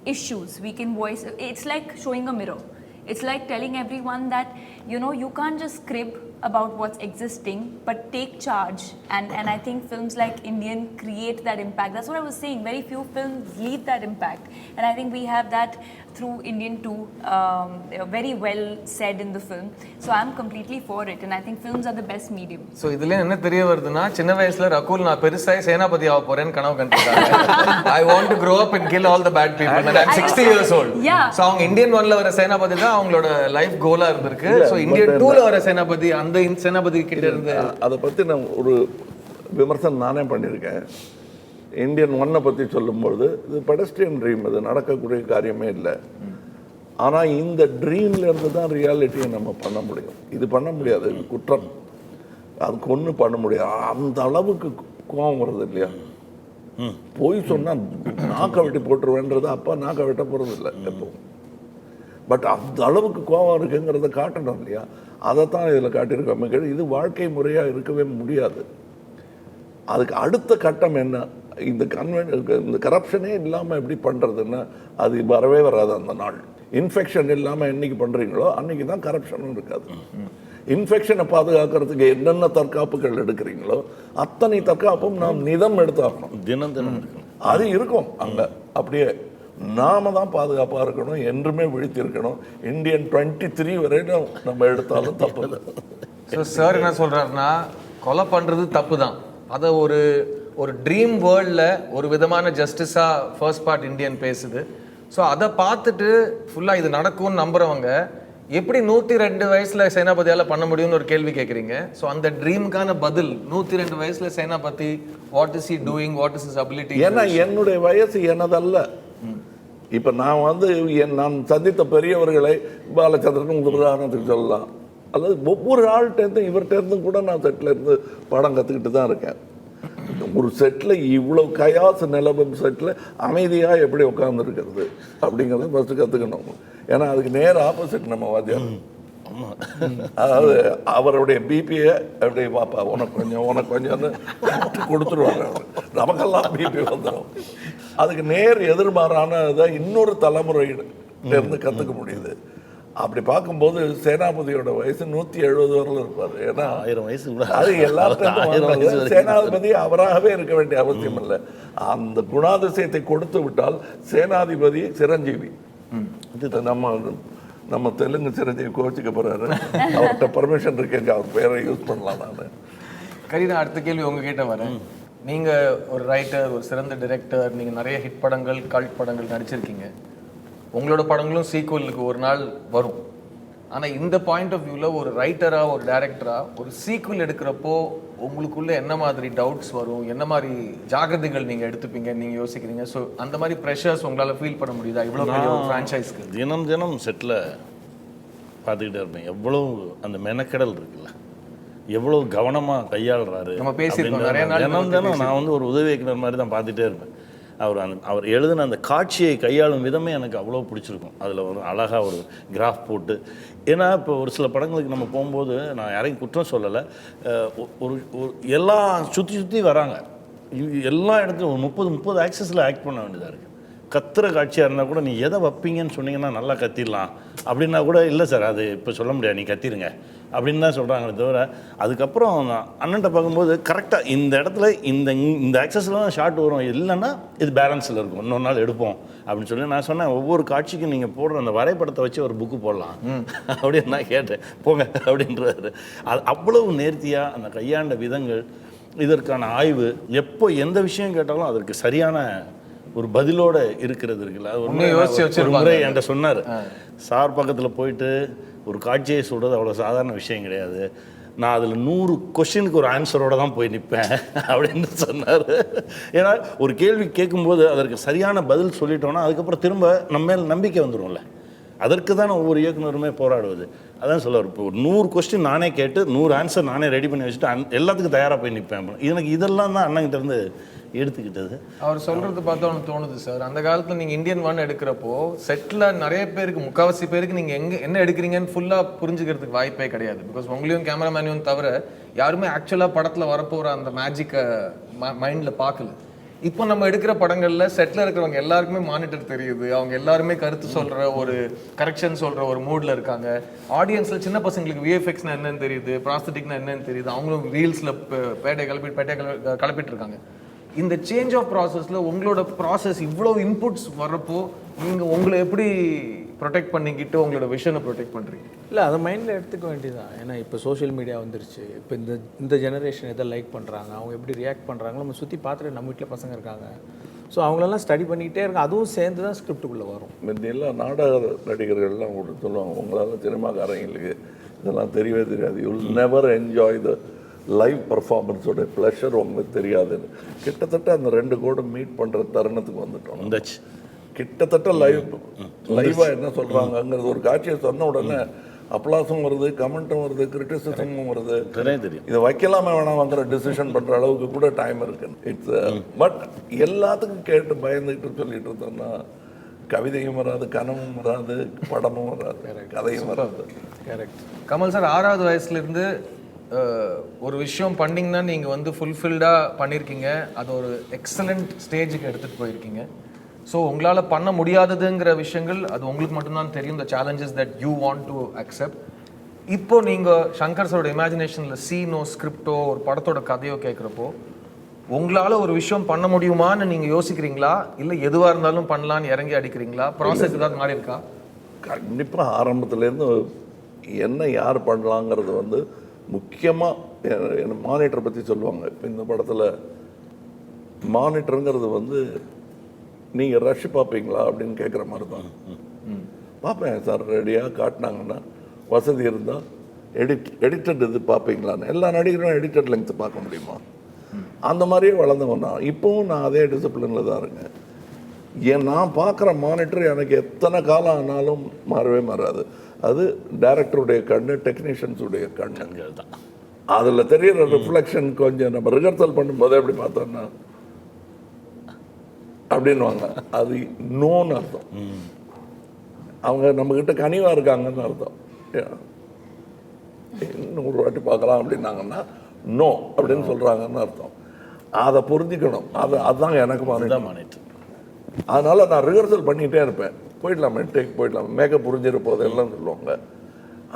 issues, we can voice, it's like showing a mirror. It's like telling everyone that, you know, you can't just crib about what's existing, but take charge. And I think films like Indian create that impact. That's what I was saying. Very few films leave that impact. And I think we have that through Indian 2, very well said in the film. So I'm completely for it. And I think films are the best medium. So இதுல என்ன தெரிய வருதுன்னா சின்ன வயசுல ரகுல் நான் பெருசாக சேனாபதி ஆக போறேன்னு கனவு கண்டிருக்காங்க. I want to grow up and kill all the bad people. And I'm 60 years old. Yeah. So அவங்க இந்தியன் 1ல வர சேனாபதி தான் அவங்களோட லைஃப் கோலா இருந்திருக்கு. ஸோ இந்தியன் 2ல வர சேனாபதி அந்த சேனாபதி கிட்ட இருந்து அதை பற்றி நான் ஒரு விமர்சனம் நானே பண்ணியிருக்கேன். இந்தியன் 1 பற்றி சொல்லும்பொழுது இது பெடஸ்ட்ரியன் ட்ரீம், இது நடக்கக்கூடிய காரியமே இல்லை. ஆனால் இந்த ட்ரீம்லேருந்து தான் ரியாலிட்டியை நம்ம பண்ண முடியும். இது பண்ண முடியாது, இது குற்றம். அதுக்கு ஒன்றும் பண்ண முடியாது. அந்த அளவுக்கு கோபம் வருது இல்லையா? போய் சொன்னால் நாக்க வெட்டி போட்டுருவேன்றது அப்பா நாக்க வெட்ட போகிறது இல்லை எப்பவும். பட் அந்த அளவுக்கு கோபம் இருக்குங்கிறத காட்டணும் இல்லையா? அதைத்தான் இதில் காட்டியிருக்கோம். இது வாழ்க்கை முறையாக இருக்கவே முடியாது. அதுக்கு அடுத்த கட்டம் என்ன? இந்த இந்த கரப்ஷனே இல்லாமல் எப்படி பண்ணுறதுன்னா அது வரவே வராது. அந்த நாள் இன்ஃபெக்ஷன் இல்லாமல் என்னைக்கு பண்ணுறீங்களோ அன்றைக்கி தான் கரப்ஷனும் இருக்காது. இன்ஃபெக்ஷனை பாதுகாக்கிறதுக்கு என்னென்ன தற்காப்புகள் எடுக்கிறீங்களோ அத்தனை தற்காப்பும் நாம் நிதம் எடுத்தாகணும். தினம் தினம் இருக்கணும். அது இருக்கும் அங்கே. அப்படியே நாம தான் பாதுகாப்பாக இருக்கணும், என்றுமே விழித்திருக்கணும். இந்தியன் 23 வரையும் நம்ம எடுத்தாலும் தப்பு இல்லை. ஸோ சார் என்ன சொல்கிறாருன்னா, கொலை பண்ணுறது தப்பு தான், அதை ஒரு ட்ரீம் வேர்ல்டில் ஒரு விதமான ஜஸ்டிஸாக ஃபர்ஸ்ட் பார்ட் இந்தியன் பேசுது. ஸோ அதை பார்த்துட்டு ஃபுல்லாக இது நடக்கும்னு நம்புகிறவங்க எப்படி 102 வயசில் சேனாபதியால் பண்ண முடியும்னு ஒரு கேள்வி கேட்குறீங்க. ஸோ அந்த ட்ரீமுக்கான பதில் 102 வயசில் Senapathy what is he doing, what is his ability? ஏன்னா என்னுடைய வயசு எனதல்ல. இப்போ நான் நான் சந்தித்த பெரியவர்களை பாலச்சந்திரன் உதாரணத்துக்கு சொல்லலாம், அல்லது ஒவ்வொரு ஆள்கிட்டேருந்தும் இவர்கிட்டேருந்தும் கூட நான் செட்டில் இருந்து படம் கற்றுக்கிட்டு தான் இருக்கேன். ஒரு செட்டில் இவ்வளோ கயாசு நிலவும் செட்டில் அமைதியாக எப்படி உட்காந்துருக்கிறது அப்படிங்கிறத ஃபஸ்ட்டு கற்றுக்கணும். ஏன்னா அதுக்கு நேர் ஆப்போசிட் நம்ம வாத்தியார். அதாவது அவருடைய பிபியை அப்படியே பாப்பா உனக்கு கொஞ்சம்னு கொடுத்துருவாங்க. நமக்கெல்லாம் பிபி வந்துடும். அதுக்கு நேர் எதிர்மாறானதை இன்னொரு தலைமுறையிலிருந்து கற்றுக்க முடியுது. அப்படி பார்க்கும்போது சேனாபதியோட வயசு 170 வரல இருப்பார். ஏன்னா 1000 வயசு கூட அது எல்லாத்தையும் சேனாதிபதி அவராகவே இருக்க வேண்டிய அவசியம் இல்லை. அந்த குணாதிசயத்தை கொடுத்து விட்டால் சேனாதிபதி சிரஞ்சீவி. நம்ம தெலுங்கு சிரஞ்சீவி கோச்சிக்க போறாரு. அவர்கிட்ட பர்மிஷன் இருக்கேங்க, அவர் பேரை யூஸ் பண்ணலாம். நான் கரீனா, அடுத்த கேள்வி உங்ககிட்ட வரேன். நீங்கள் ஒரு ரைட்டர், ஒரு சிறந்த டைரக்டர், நீங்கள் நிறைய ஹிட் படங்கள், கல்ட் படங்கள் நடிச்சிருக்கீங்க. உங்களோட படங்களும் சீக்குவலுக்கு ஒரு நாள் வரும். ஆனால் இந்த பாயிண்ட் ஆஃப் வியூவில் ஒரு ரைட்டராக, ஒரு டைரக்டராக ஒரு சீக்குவல் எடுக்கிறப்போ உங்களுக்குள்ள என்ன மாதிரி டவுட்ஸ் வரும், என்ன மாதிரி ஜாகிரதைகள் நீங்கள் எடுத்துப்பீங்க, நீங்கள் யோசிக்கிறீங்க? ஸோ அந்த மாதிரி ப்ரெஷர்ஸ் உங்களால் ஃபீல் பண்ண முடியுதா இவ்வளோ பெரிய ஒரு ஃப்ரான்ச்சைஸ்க்கு? தினம் தினம் செட்டில் பார்த்துக்கிட்டே இருப்பேன். எவ்வளோ அந்த மெனக்கெடல் இருக்குல்ல, எவ்வளோ கவனமாக கையாளுறாரு. நம்ம பேசியிருக்கோம் நிறைய நாள். தினம் தினம் நான் ஒரு உதவி இயக்குனர் மாதிரி தான் பார்த்துட்டே இருப்பேன். அவர் எழுதின அந்த காட்சியை கையாளும் விதமே எனக்கு அவ்வளோ பிடிச்சிருக்கும். அதில் ஒரு அழகாக ஒரு கிராஃப் போட்டு. ஏன்னா இப்போ ஒரு சில படங்களுக்கு நம்ம போகும்போது நான் யாரையும் குற்றம் சொல்லலை, ஒரு எல்லாம் சுற்றி வராங்க. எல்லா இடத்துலையும் ஒரு 30 ஆக்சஸில் ஆக்ட் பண்ண வேண்டியதாக இருக்குது. கத்துற காட்சியாக இருந்தால் கூட நீ எதை வைப்பீங்கன்னு சொன்னீங்கன்னா நல்லா கத்திடலாம் அப்படின்னா கூட இல்லை சார் அது இப்போ சொல்ல முடியாது, நீ கத்திருங்க அப்படின்னு தான் சொல்கிறாங்களே தவிர, அதுக்கப்புறம் நான் அண்ணன்ட்ட பார்க்கும்போது கரெக்டாக இந்த இடத்துல இந்த ஆக்சஸில் தான் ஷார்ட் வரும், இல்லைன்னா இது பேலன்ஸில் இருக்கும், இன்னொரு நாள் எடுப்போம் அப்படின்னு சொல்லி நான் சொன்னேன். ஒவ்வொரு காட்சிக்கும் நீங்கள் போடுற அந்த வரைபடத்தை வச்சு ஒரு புக்கு போடலாம் அப்படின்னு நான் கேட்டேன். போங்க அப்படின்றாரு. அது அவ்வளவு நேர்த்தியாக அந்த கையாண்ட விதங்கள், இதற்கான ஆய்வு, எப்போ எந்த விஷயம் கேட்டாலும் அதற்கு சரியான ஒரு பதிலோட இருக்கிறது இருக்குல்ல. ஒரு முறை என்கிட்ட சொன்னார், சார் பக்கத்தில் போயிட்டு ஒரு காட்சியை சொல்கிறது அவ்வளோ சாதாரண விஷயம் கிடையாது, நான் அதில் 100 கொஸ்டினுக்கு ஒரு ஆன்சரோடு தான் போய் நிற்பேன் அப்படின்னு சொன்னார். ஏன்னா ஒரு கேள்வி கேட்கும்போது அதற்கு சரியான பதில் சொல்லிட்டோன்னா அதுக்கப்புறம் திரும்ப நம்ம மேல் நம்பிக்கை வந்துடும்ல. அதற்கு தான் ஒவ்வொரு இயக்குனருமே போராடுவது. அதான் சொல்லுவார், இப்போ ஒரு 100 கொஸ்டின் நானே கேட்டு 100 ஆன்சர் நானே ரெடி பண்ணி வச்சுட்டு எல்லாத்துக்கும் தயாராக போய் நிற்பேன். எனக்கு இதெல்லாம் தான் அண்ணங்கிட்ட இருந்து எடுத்துக்கிட்டது. அவர் சொல்கிறது பார்த்தா ஒன்று தோணுது சார். அந்த காலத்தில் நீங்கள் இந்தியன் 1 எடுக்கிறப்போ செட்டில் நிறைய பேருக்கு, முக்கால்வாசி பேருக்கு நீங்கள் என்ன எடுக்கிறீங்கன்னு ஃபுல்லாக புரிஞ்சுக்கிறதுக்கு வாய்ப்பே கிடையாது. பிகாஸ் உங்களையும் கேமராமேனையும் தவிர யாருமே ஆக்சுவலாக படத்தில் வரப்போகிற அந்த மேஜிக்கை மைண்டில் பார்க்கல. இப்போ நம்ம எடுக்கிற படங்களில் செட்டில் இருக்கிறவங்க எல்லாருக்குமே மானிட்டர் தெரியுது, அவங்க எல்லாருமே கருத்து சொல்கிற ஒரு கரெக்ஷன் சொல்கிற ஒரு மூடில் இருக்காங்க. ஆடியன்ஸில் சின்ன பசங்களுக்கு விஎஃப்எக்ஸ்னா என்னன்னு தெரியுது, ப்ராஸ்தட்டிக்னா என்னன்னு தெரியுது, அவங்களும் ரீல்ஸில் பேட்டை கிளப்பிட்டு இருக்காங்க. இந்த சேஞ்ச் ஆஃப் ப்ராசஸில் உங்களோட ப்ராசஸ் இவ்வளோ இன்புட்ஸ் வர்றப்போ நீங்கள் உங்களை எப்படி ப்ரொடெக்ட் பண்ணிக்கிட்டு உங்களோட விஷனை ப்ரொடெக்ட் பண்ணுறீங்க? இல்லை, அதை மைண்டில் எடுத்துக்க வேண்டியதுதான். ஏன்னா இப்போ சோஷியல் மீடியா வந்துருச்சு. இப்போ இந்த ஜெனரேஷன் எதை லைக் பண்ணுறாங்க, அவங்க எப்படி ரியாக்ட் பண்ணுறாங்களோ நம்ம சுற்றி பார்த்துட்டு நம்ம வீட்டில் பசங்க இருக்காங்க. ஸோ அவங்களெல்லாம் ஸ்டடி பண்ணிக்கிட்டே இருக்காங்க. அதுவும் சேர்ந்து தான் ஸ்கிரிப்டுக்குள்ளே வரும். முந்தியெல்லாம் நாடக நடிகர்கள்லாம் கூட சொல்லுவாங்க, உங்களால் சினிமாக்காரங்களுக்கு இதெல்லாம் தெரியவே தெரியாது, you will never enjoy the live பர்ஃபார்மன்ஸோட ப்ளஷர் உங்களுக்கு தெரியாதுன்னு. கிட்டத்தட்ட அந்த 2 கோடை மீட் பண்ணுற தருணத்துக்கு வந்துட்டோம். கிட்டத்தட்ட லைவாக என்ன சொல்கிறாங்கங்கிறது ஒரு காட்சியை சொன்ன உடனே அப்ளாஸும் வருது, கமெண்ட்டும் வருது, கிரிட்டிசிசமும் வருது. தெரியும் இதை வைக்கலாமே வேணாம்ங்கிற டிசிஷன் பண்ணுற அளவுக்கு கூட டைம் இருக்கு. இட்ஸ் பட் எல்லாத்துக்கும் கேட்டு பயந்துக்கிட்டு சொல்லிட்டு இருந்தோம்னா கவிதையும் வராது, கனவும் வராது, படமும் வராது, கதையும் வராது. கரெக்ட். கமல் சார் 6வது வயசுலேருந்து ஒரு விஷயம் பண்ணிங்கன்னா நீங்கள் ஃபுல்ஃபில்டாக பண்ணியிருக்கீங்க, அது ஒரு எக்ஸலண்ட் ஸ்டேஜுக்கு எடுத்துகிட்டு போயிருக்கீங்க. ஸோ உங்களால் பண்ண முடியாததுங்கிற விஷயங்கள் அது உங்களுக்கு மட்டும்தான் தெரியும், the challenges that you want to accept. இப்போ நீங்கள் சங்கர் சாரோட இமேஜினேஷனில் சீனோ ஸ்கிரிப்டோ ஒரு படத்தோட கதையோ கேட்குறப்போ உங்களால் ஒரு விஷயம் பண்ண முடியுமான்னு நீங்கள் யோசிக்கிறீங்களா, இல்லை எதுவாக இருந்தாலும் பண்ணலான்னு இறங்கி அடிக்கிறீங்களா? ப்ராசஸ் ஏதாவது மாறி இருக்கா? கண்டிப்பாக ஆரம்பத்துலேருந்து என்ன யார் பண்ணலாங்கிறது முக்கியமாக என்ன மானிட்டரை பற்றி சொல்லுவாங்க. இப்போ இந்த படத்தில் மானிட்டருங்கிறது நீங்கள் ரஷ் பார்ப்பீங்களா அப்படின்னு கேட்குற மாதிரி தான். பார்ப்பேன் சார், ரெடியாக காட்டினாங்கன்னா வசதி இருந்தால் எடிட்டட் இது பார்ப்பீங்களான்னு. எல்லா நடிகரும் எடிட்டட் லெங்க்ஸ் பார்க்க முடியுமா? அந்த மாதிரியே வளர்ந்தவன் நான். இப்போவும் நான் அதே டிசிப்ளினில் தான் இருக்கேன். நான் பார்க்குற மானிட்டர் எனக்கு எத்தனை காலம் ஆனாலும் மாறவே மாறாது. அது டைரக்டருடைய கண்ணு, டெக்னீஷியன்ஸுடைய கண்ணு தான். அதில் தெரிகிற ரிஃப்ளெக்ஷன் கொஞ்சம் நம்ம ரிஹர்சல் பண்ணும்போதே எப்படி பார்த்தோன்னா அப்படின்வாங்க, அது நோன்னு அர்த்தம். அவங்க நம்மக்கிட்ட கனிவாக இருக்காங்கன்னு அர்த்தம். இன்னொரு வாட்டி பார்க்கலாம் அப்படின்னாங்கன்னா நோ அப்படின்னு சொல்கிறாங்கன்னு அர்த்தம். அதை புரிஞ்சுக்கணும். அதுதான் எனக்கு மானிட்டர். அதனால் நான் ரிஹர்சல் பண்ணிகிட்டே இருப்பேன். போயிடலாமே, டேக் போயிடலாமே, மேக்கப் புரிஞ்சிட போது எல்லாம் சொல்லுவாங்க.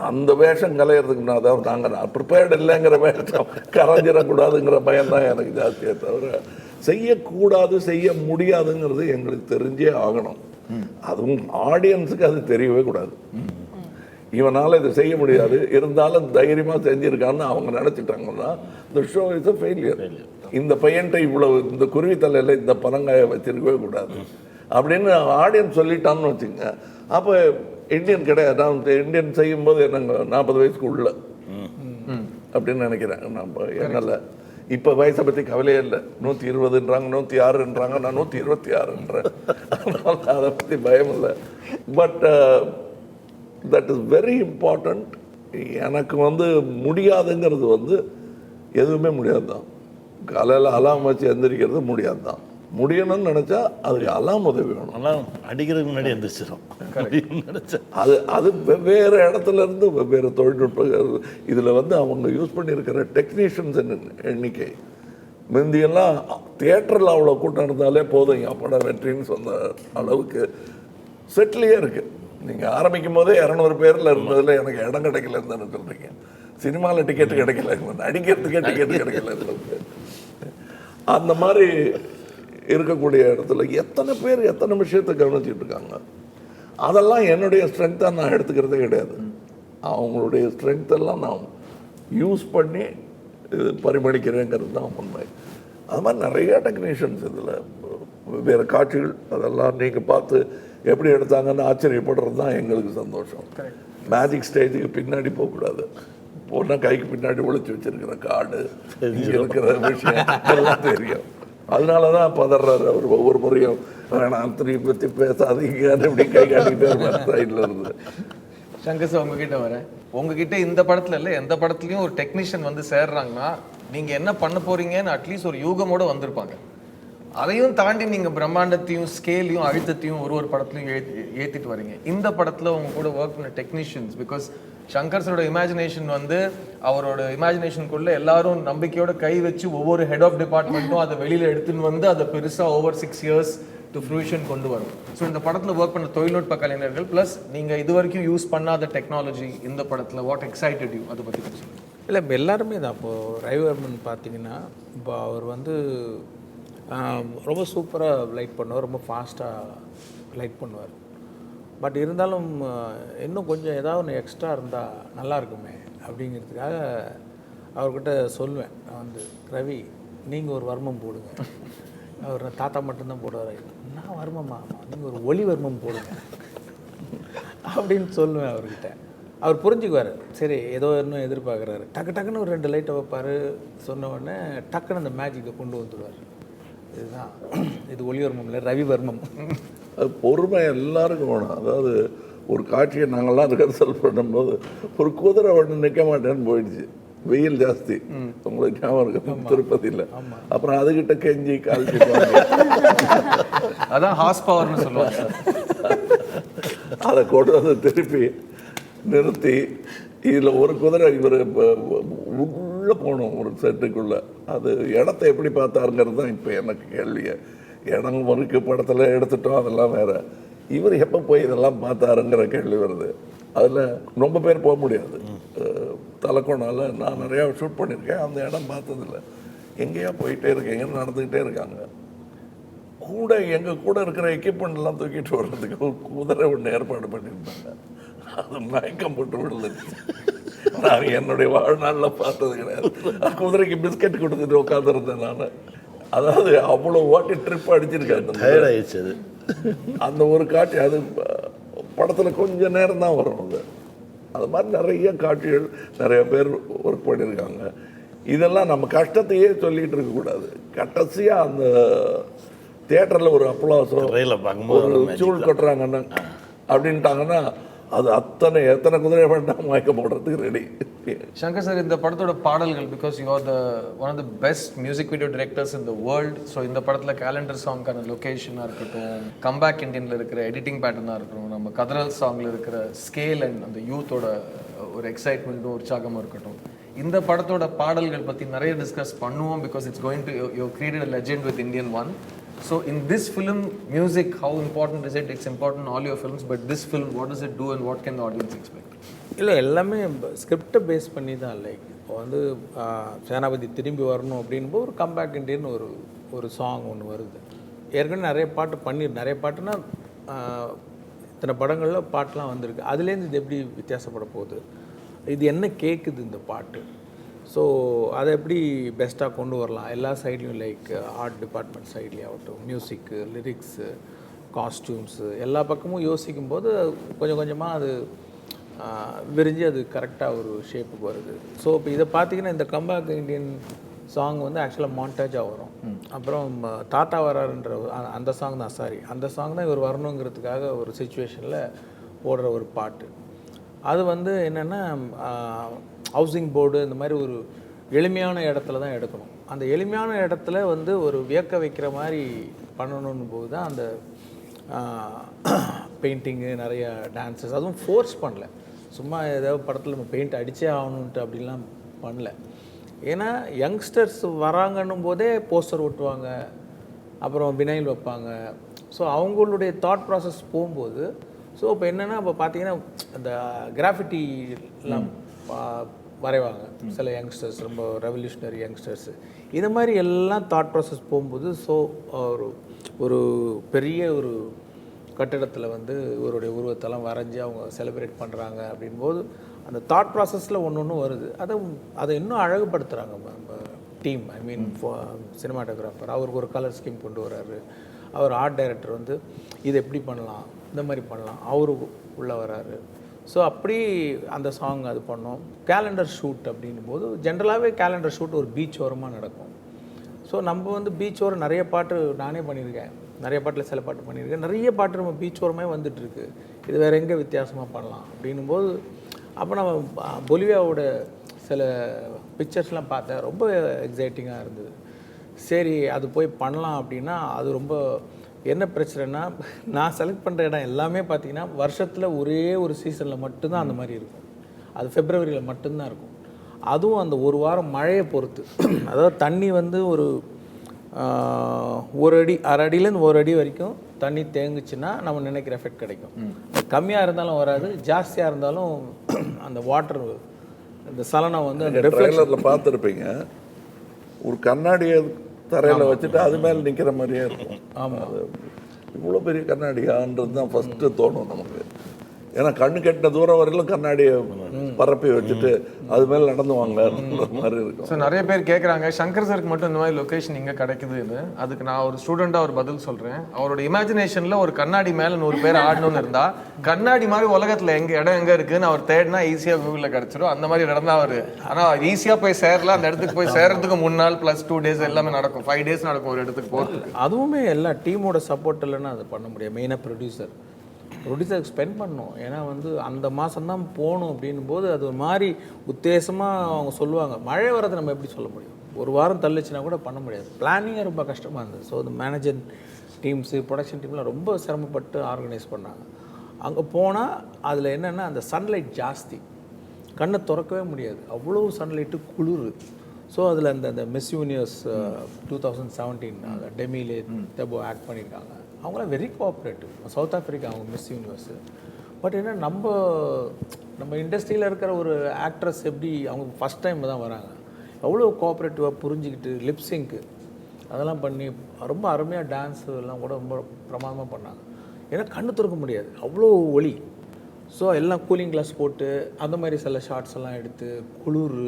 அந்த வேஷம் கலையிறதுக்கு நான் அதாவது நாங்கள் ப்ரிப்பேர்டு இல்லைங்கிற வேஷம் கரைஞ்சிடக்கூடாதுங்கிற பயம் தான் எனக்கு ஜாஸ்தியே தவிர செய்யக்கூடாது, செய்ய முடியாதுங்கிறது எங்களுக்கு தெரிஞ்சே ஆகணும். அதுவும் ஆடியன்ஸுக்கு அது தெரியவே கூடாது. இவனால் இது செய்ய முடியாது, இருந்தாலும் தைரியமாக செஞ்சுருக்கான்னு அவங்க நினச்சிட்டாங்கன்னா இந்த ஷோ இஸ் அ ஃபெயிலியர். இந்த பையன்ட்ட இவ்வளவு இந்த குருவி தலையில் இந்த பரங்காயை வச்சிருக்கவே கூடாது அப்படின்னு ஆடியன்ஸ் சொல்லிட்டான்னு வச்சுங்க. அப்போ இந்தியன் கிடையாது. நான் இந்தியன் செய்யும்போது என்னங்க 40 வயசுக்கு உள்ள அப்படின்னு நினைக்கிறேன். நம்ம என்னால் இப்போ வயசை பற்றி கவலையே இல்லை. 120ன்றாங்க, 106ன்றாங்க, நான் 126ன்றேன். அதனால் அதை பற்றி பயம் இல்லை. But that is very important. எனக்கு முடியாதுங்கிறது எதுவுமே முடியாது தான். காலையில் அலாம் வச்சு எந்திரிக்கிறது முடியாது தான். முடியணும்னு நினச்சா அதுக்கு அலாம் உதவி வேணும். அலாம் அடிக்கிறதுக்கு முன்னாடி எந்திரிச்சிடும். அது வெவ்வேறு இடத்துல இருந்து வெவ்வேறு தொழில்நுட்பங்கள். இதில் அவங்க யூஸ் பண்ணியிருக்கிற டெக்னீஷியன்ஸ் எண்ணிக்கை முந்தியெல்லாம் தியேட்டரில் அவ்வளோ கூட்டம் இருந்தாலே போதும் படம் வெற்றின்னு சொன்ன அளவுக்கு செட்லேயே இருக்குது. நீங்கள் ஆரம்பிக்கும் போதே 200 பேரில் இருந்ததில் எனக்கு இடம் கிடைக்கலன்னு தானே சொல்கிறீங்க. சினிமாவில் டிக்கெட்டு கிடைக்கல, நடிக்கிறதுக்கே டிக்கெட்டு கிடைக்கல. அந்த மாதிரி இருக்கக்கூடிய இடத்துல எத்தனை பேர் எத்தனை விஷயத்தை கவனிச்சுட்டு இருக்காங்க. அதெல்லாம் என்னுடைய ஸ்ட்ரென்த்தாக நான் எடுத்துக்கிறதே கிடையாது. அவங்களுடைய ஸ்ட்ரென்த்தெல்லாம் நான் யூஸ் பண்ணி பரிமளிக்கிறேங்கிறது தான் உண்மை. அது மாதிரி நிறைய டெக்னீஷியன்ஸ் இதில் வேறு காட்சிகள் அதெல்லாம் நீங்கள் பார்த்து எப்படி எடுத்தாங்கன்னு ஆச்சரியப்படுறது தான் எங்களுக்கு சந்தோஷம். மேஜிக் ஸ்டேஜுக்கு பின்னாடி போகக்கூடாது. போனால் கைக்கு பின்னாடி ஒழிச்சு வச்சிருக்கிற கார்டு, இங்கே இருக்கிற விஷயம் எல்லாம் தெரியும். அதனால தான் பதறாரு அவர். ஒவ்வொரு முறையும் வேணாம் திருப்பி பற்றி பேசாதீங்க அப்படி கை காட்டிக்கிட்டே இருப்பார் சைடில் இருந்து. சங்கர் சார், உங்ககிட்ட வரேன். உங்ககிட்ட இந்த படத்தில் இல்லை, எந்த படத்துலையும் ஒரு டெக்னீஷியன் சேர்றாங்கன்னா நீங்கள் என்ன பண்ண போறீங்கன்னு அட்லீஸ்ட் ஒரு யூகமோடு வந்திருப்பாங்க. அதையும் தாண்டி நீங்கள் பிரம்மாண்டத்தையும் ஸ்கேலையும் அழுத்தத்தையும் ஒரு படத்துலையும் ஏற்றிட்டு வரீங்க. இந்த படத்தில் உங்க கூட ஒர்க் பண்ண டெக்னீஷியன்ஸ், பிகாஸ் சங்கர் சரோட இமேஜினேஷன் வந்து அவரோட இமேஜினேஷனுக்குள்ள எல்லாரும் நம்பிக்கையோட கை வச்சு ஒவ்வொரு ஹெட் ஆஃப் டிபார்ட்மெண்ட்டும் அதை வெளியில் எடுத்துன்னு வந்து அதை பெருசாக ஓவர் 6 years டு ஃப்ரூஷன் கொண்டு வரும். ஸோ இந்த படத்தில் ஒர்க் பண்ண தொழில்நுட்ப கலைஞர்கள் ப்ளஸ் நீங்கள் இது வரைக்கும் யூஸ் பண்ணாத டெக்னாலஜி இந்த படத்தில் வாட் எக்ஸைட்டட் யூ, அதை பற்றி சொல்லுங்கள். இல்லை இப்போ எல்லாருமே தான். இப்போது ரவிவர்மன் பார்த்தீங்கன்னா இப்போ அவர் வந்து ரொம்ப சூப்பராக லைட் பண்ணுவார், ரொம்ப ஃபாஸ்ட்டாக லைட் பண்ணுவார். பட் இருந்தாலும் இன்னும் கொஞ்சம் ஏதாவது ஒன்று எக்ஸ்ட்ரா இருந்தால் நல்லா இருக்குமே அப்படிங்கிறதுக்காக அவர்கிட்ட சொல்லுவேன். நான் வந்து ரவி நீங்கள் ஒரு வர்மம் போடுங்க, அவர் தாத்தா மட்டும்தான் போடுவார், நான் வர்மமா நீங்கள் ஒரு ஒளி வர்மம் போடுங்க அப்படின்னு சொல்லுவேன் அவர்கிட்ட. அவர் புரிஞ்சுக்குவார், சரி ஏதோ இன்னும் எதிர்பார்க்குறாரு. டக்குன்னு ஒரு 2 லைட்டை வைப்பார், சொன்ன உடனே டக்குன்னு அந்த மேஜிக்கை கொண்டு வந்துடுவார். இதுதான் இது ஒளிவர்மம் இல்லை, ரவிவர்மம். அது பொறுமை எல்லாருக்கும் வேணும். அதாவது ஒரு காட்சியை நாங்கள்லாம் ரிஹர்சல் பண்ணும்போது ஒரு குதிரை ஒன்று நிற்க மாட்டேன்னு போயிடுச்சு, வெயில் ஜாஸ்தி, உங்களுக்கு ஞாபகம் இருக்கு திருப்பதியில். அப்புறம் அதுகிட்ட கெஞ்சி கால்ச்சி அதான் ஹார்ஸ் பவர்னு சொல்லுவாங்க. அதை கொண்டு வந்து திருப்பி நிறுத்தி இதில் ஒரு குதிரை இவர் உள்ளே போகணும் ஒரு செட்டுக்குள்ளே. அது இடத்த எப்படி பார்த்தாருங்கிறது தான் இப்போ எனக்கு கேள்வியை. இடம் முறுக்கு படத்தில் எடுத்துட்டோம், அதெல்லாம் வேறு. இவர் எப்போ போய் இதெல்லாம் பார்த்தாருங்கிற கேள்வி வருது. அதில் ரொம்ப பேர் போக முடியாது. தலைக்கோணால் நான் நிறையா ஷூட் பண்ணியிருக்கேன், அந்த இடம் பார்த்ததில்ல. எங்கேயோ போயிட்டே இருக்கேன், நடந்துக்கிட்டே இருக்காங்க. கூட எங்கள் கூட இருக்கிற எக்யூப்மெண்ட்லாம் தூக்கிட்டு வர்றதுக்கு ஒரு குதிரை ஒன்று ஏற்பாடு பண்ணியிருந்தாங்க. அது மயக்கம் போட்டு விழுந்துச்சு. நான் என்னுடைய வாழ்நாளில் பார்த்தது கிடையாது. குதிரைக்கு பிஸ்கட் கொடுத்துட்டு உட்காந்துருந்தேன் நான். அதாவது அவ்வளோ ஓட்டி ட்ரிப் அடிச்சிருக்கேன். அந்த ஒரு காட்சி அது படத்தில் கொஞ்சம் நேரம் தான் வரும். அது மாதிரி நிறைய காட்சிகள் நிறைய பேர் ஒர்க் பண்ணியிருக்காங்க. இதெல்லாம் நம்ம கஷ்டத்தையே சொல்லிகிட்டு இருக்கக்கூடாது. கடைசியாக அந்த தியேட்டரில் ஒரு அப்ளாஸோ ஒரு சூழ் கட்டுறாங்கன்னா அப்படின்ட்டாங்கன்னா அது எத்தனை குதிரை வேண்டாம் மயக்க போடுறதுக்கு ரெடி. சங்கர் சார், இந்த படத்தோட பாடல்கள், because you are one of the best music video directors in the world. So இந்த படத்தில் கேலண்டர் சாங்கான லொக்கேஷனாக இருக்கட்டும், கம்பேக் இண்டியனில் இருக்கிற எடிட்டிங் பேட்டர்னாக இருக்கட்டும், நம்ம கதரல் சாங்கில் இருக்கிற ஸ்கேல் அண்ட் அந்த யூத்தோட ஒரு எக்ஸைட்மெண்ட்டும் உற்சாகமும் இருக்கட்டும், இந்த படத்தோட பாடல்கள் பற்றி நிறைய டிஸ்கஸ் பண்ணுவோம். Because it's going to you created a legend with Indian 1. So in this film, music, how important is it? It's important in all your films, but this film, what does it do and what can the audience expect? இல்லை எல்லாமே ஸ்கிரிப்டை base பண்ணி தான். Like இப்போ வந்து சேனாபதி திரும்பி வரணும் அப்படின்போது ஒரு கம்பேக் இண்டியன் ஒரு சாங் ஒன்று வருது. ஏற்கனவே நிறைய பாட்டுனா இத்தனை படங்களில் பாட்டெலாம் வந்திருக்கு. அதுலேருந்து இது எப்படி வித்தியாசப்பட போகுது, இது என்ன கேட்குது இந்த பாட்டு, ஸோ அதை எப்படி பெஸ்ட்டாக கொண்டு வரலாம் எல்லா சைட்லையும். லைக் ஆர்ட் டிபார்ட்மெண்ட் சைட்லேயும் ஆகட்டும், மியூசிக்கு, லிரிக்ஸு, காஸ்டியூம்ஸு, எல்லா பக்கமும் யோசிக்கும் போது கொஞ்சம் கொஞ்சமாக அது விரிஞ்சு அது கரெக்டாக ஒரு ஷேப்புக்கு வருது. ஸோ இப்போ இதை பார்த்தீங்கன்னா இந்த கம்பேக் இண்டியன் சாங் வந்து ஆக்சுவலாக மாண்டேஜாக வரும். அப்புறம் தாத்தா வராருன்ற அந்த சாங் தான், அந்த சாங் தான் இவர் வரணுங்கிறதுக்காக ஒரு சுச்சுவேஷனில் போடுற ஒரு பாட்டு. அது வந்து என்னென்னா ஹவுசிங் போர்டு இந்த மாதிரி ஒரு எளிமையான இடத்துல தான் எடுக்கணும். அந்த எளிமையான இடத்துல வந்து ஒரு வியக்க வைக்கிற மாதிரி பண்ணணும் போது தான் அந்த பெயிண்டிங்கு, நிறைய டான்ஸஸ், அதுவும் ஃபோர்ஸ் பண்ணல. சும்மா ஏதாவது படத்தில் நம்ம பெயிண்ட் அடித்தே ஆகணுன்ட்டு அப்படிலாம் பண்ணல. ஏன்னா யங்ஸ்டர்ஸ் வராங்கன்னும் போதே போஸ்டர் ஒட்டுவாங்க, அப்புறம் வினைல் வைப்பாங்க. ஸோ அவங்களுடைய தாட் ப்ராசஸ் போகும்போது, ஸோ இப்போ என்னென்னா இப்போ பார்த்தீங்கன்னா அந்த கிராஃபிட்டிலாம் வரைவாங்க சில யங்ஸ்டர்ஸ், ரொம்ப ரெவல்யூஷனரி யங்ஸ்டர்ஸு. இது மாதிரி எல்லாம் தாட் ப்ராசஸ் போகும்போது, ஸோ ஒரு பெரிய ஒரு கட்டிடத்தில் வந்து இவருடைய உருவத்தெல்லாம் வரைஞ்சி அவங்க செலிப்ரேட் பண்ணுறாங்க அப்படின்போது அந்த தாட் ப்ராசஸில் ஒன்று வருது. அதை இன்னும் அழகுபடுத்துகிறாங்க நம்ம டீம். ஐ மீன் சினிமாட்டோகிராஃபர் அவருக்கு ஒரு கலர் ஸ்கீம் கொண்டு வர்றாரு. அவர் ஆர்ட் டைரக்டர் வந்து இதை எப்படி பண்ணலாம், இந்த மாதிரி பண்ணலாம், அவரு உள்ளே வராரு. ஸோ அப்படி அந்த சாங் அது பண்ணோம். கேலண்டர் ஷூட் அப்படின்னும் போது ஜென்ரலாகவே கேலண்டர் ஷூட் ஒரு பீச் ஓரமாக நடக்கும். ஸோ நம்ம வந்து பீச் ஓரம் நிறைய பாட்டு நானே பண்ணியிருக்கேன், நிறைய பாட்டில் சில பாட்டு பண்ணியிருக்கேன், நிறைய பாட்டு நம்ம பீச் ஓரமாக வந்துட்டுருக்கு. இது வேறு எங்கே வித்தியாசமாக பண்ணலாம் அப்படின்னும் போது அப்போ நம்ம பொலிவியாவோட சில பிக்சர்ஸ்லாம் பார்த்தேன், ரொம்ப எக்ஸைட்டிங்காக இருந்தது. சரி அது போய் பண்ணலாம் அப்படின்னா அது ரொம்ப என்ன பிரச்சனைனா, நான் செலக்ட் பண்ணுற இடம் எல்லாமே பார்த்தீங்கன்னா வருஷத்தில் ஒரே ஒரு சீசனில் மட்டும்தான் அந்த மாதிரி இருக்கும். அது ஃபெப்ரவரியில் மட்டும்தான் இருக்கும். அதுவும் அந்த ஒரு வாரம் மழையை பொறுத்து. அதாவது தண்ணி வந்து ஒரு 1 அடி 1/2 அடியிலேருந்து 1 அடி வரைக்கும் தண்ணி தேங்குச்சுன்னா நம்ம நினைக்கிற எஃபெக்ட் கிடைக்கும். கம்மியாக இருந்தாலும் வராது, ஜாஸ்தியாக இருந்தாலும் அந்த வாட்டர் இந்த சலனம் வந்து அந்த ட்ரெய்லரில் பார்த்துருப்பீங்க, ஒரு கண்ணாடியை தரையில் வச்சுட்டு அது மேலே நிற்கிற மாதிரியே இருக்கும். ஆமாம், அது இவ்வளோ பெரிய கண்ணாடியான்றது தான் ஃபஸ்ட்டு தோணும் நமக்கு. ஏன்னா கண்ணு கெட்ட தூரம் வரையிலும் கண்ணாடியை பரப்பி வச்சுட்டு அது மேலே நடந்து வாங்கன்ற மாதிரி இருக்கும். ஸோ நிறைய பேர் கேட்குறாங்க சங்கர் சருக்கு மட்டும் இந்த மாதிரி லொக்கேஷன் இங்கே கிடைக்குதுன்னு. அதுக்கு நான் ஒரு ஸ்டூடெண்ட்டாக ஒரு பதில் சொல்கிறேன். அவரோட இமேஜினேஷனில் ஒரு கண்ணாடி மேலே 100 பேர் ஆடணும்னு இருந்தால் கண்ணாடி மாதிரி உலகத்தில் இடம் எங்கே இருக்குதுன்னு அவர் தேடினா ஈஸியாக கூகுளில் கிடச்சிடும். அந்த மாதிரி இடம் தான் அவர். ஆனால் ஈஸியாக போய் சேரலாம். அந்த இடத்துக்கு போய் சேர்றதுக்கு 3 நாள் + 2 days எல்லாமே நடக்கும். 5 days நடக்கும் ஒரு இடத்துக்கு போகிறதுக்கு. அதுவுமே எல்லா டீமோட சப்போர்ட் இல்லைன்னா அது பண்ண முடியாது. மெயினாக ப்ரொடியூசருக்கு ஸ்பெண்ட் பண்ணணும். ஏன்னா வந்து அந்த மாதம்தான் போகணும் அப்படின்னும் போது அது ஒரு மாதிரி உத்தேசமாக அவங்க சொல்லுவாங்க. மழை வரதை நம்ம எப்படி சொல்ல முடியும்? ஒரு வாரம் தள்ளிச்சுன்னா கூட பண்ண முடியாது. பிளானிங்கே ரொம்ப கஷ்டமாக இருந்தது. ஸோ அந்த மேனேஜர் டீம்ஸு ப்ரொடக்ஷன் டீம்லாம் ரொம்ப சிரமப்பட்டு ஆர்கனைஸ் பண்ணாங்க. அங்கே போனால் அதில் என்னென்னா அந்த சன்லைட் ஜாஸ்தி, கண்ணை திறக்கவே முடியாது, அவ்வளோ சன்லைட்டு குளிர். ஸோ அதில் அந்த மிஸ் யூனிவர்ஸ் 2017 அந்த டெமிலே தெபோ ஆக்ட் பண்ணியிருக்காங்க. அவங்களாம் வெரி கோஆப்ரேட்டிவ். சவுத் ஆஃப்ரிக்கா அவங்க மிஸ் யூனிவர்ஸு. பட் என்ன நம்ம இண்டஸ்ட்ரியில் இருக்கிற ஒரு ஆக்ட்ரஸ் எப்படி அவங்க ஃபஸ்ட் டைம் தான் வராங்க, எவ்வளோ கோஆப்ரேட்டிவாக புரிஞ்சுக்கிட்டு லிப்ஸிங்க்கு அதெல்லாம் பண்ணி ரொம்ப அருமையாக டான்ஸ் எல்லாம் கூட ரொம்ப பிரமாதமாக பண்ணாங்க. ஏன்னா கண்ணு திறக்க முடியாது, அவ்வளோ ஒளி. ஸோ எல்லாம் கூலிங் கிளாஸ் போட்டு அந்த மாதிரி சில ஷார்ட்ஸ் எல்லாம் எடுத்து குளிர்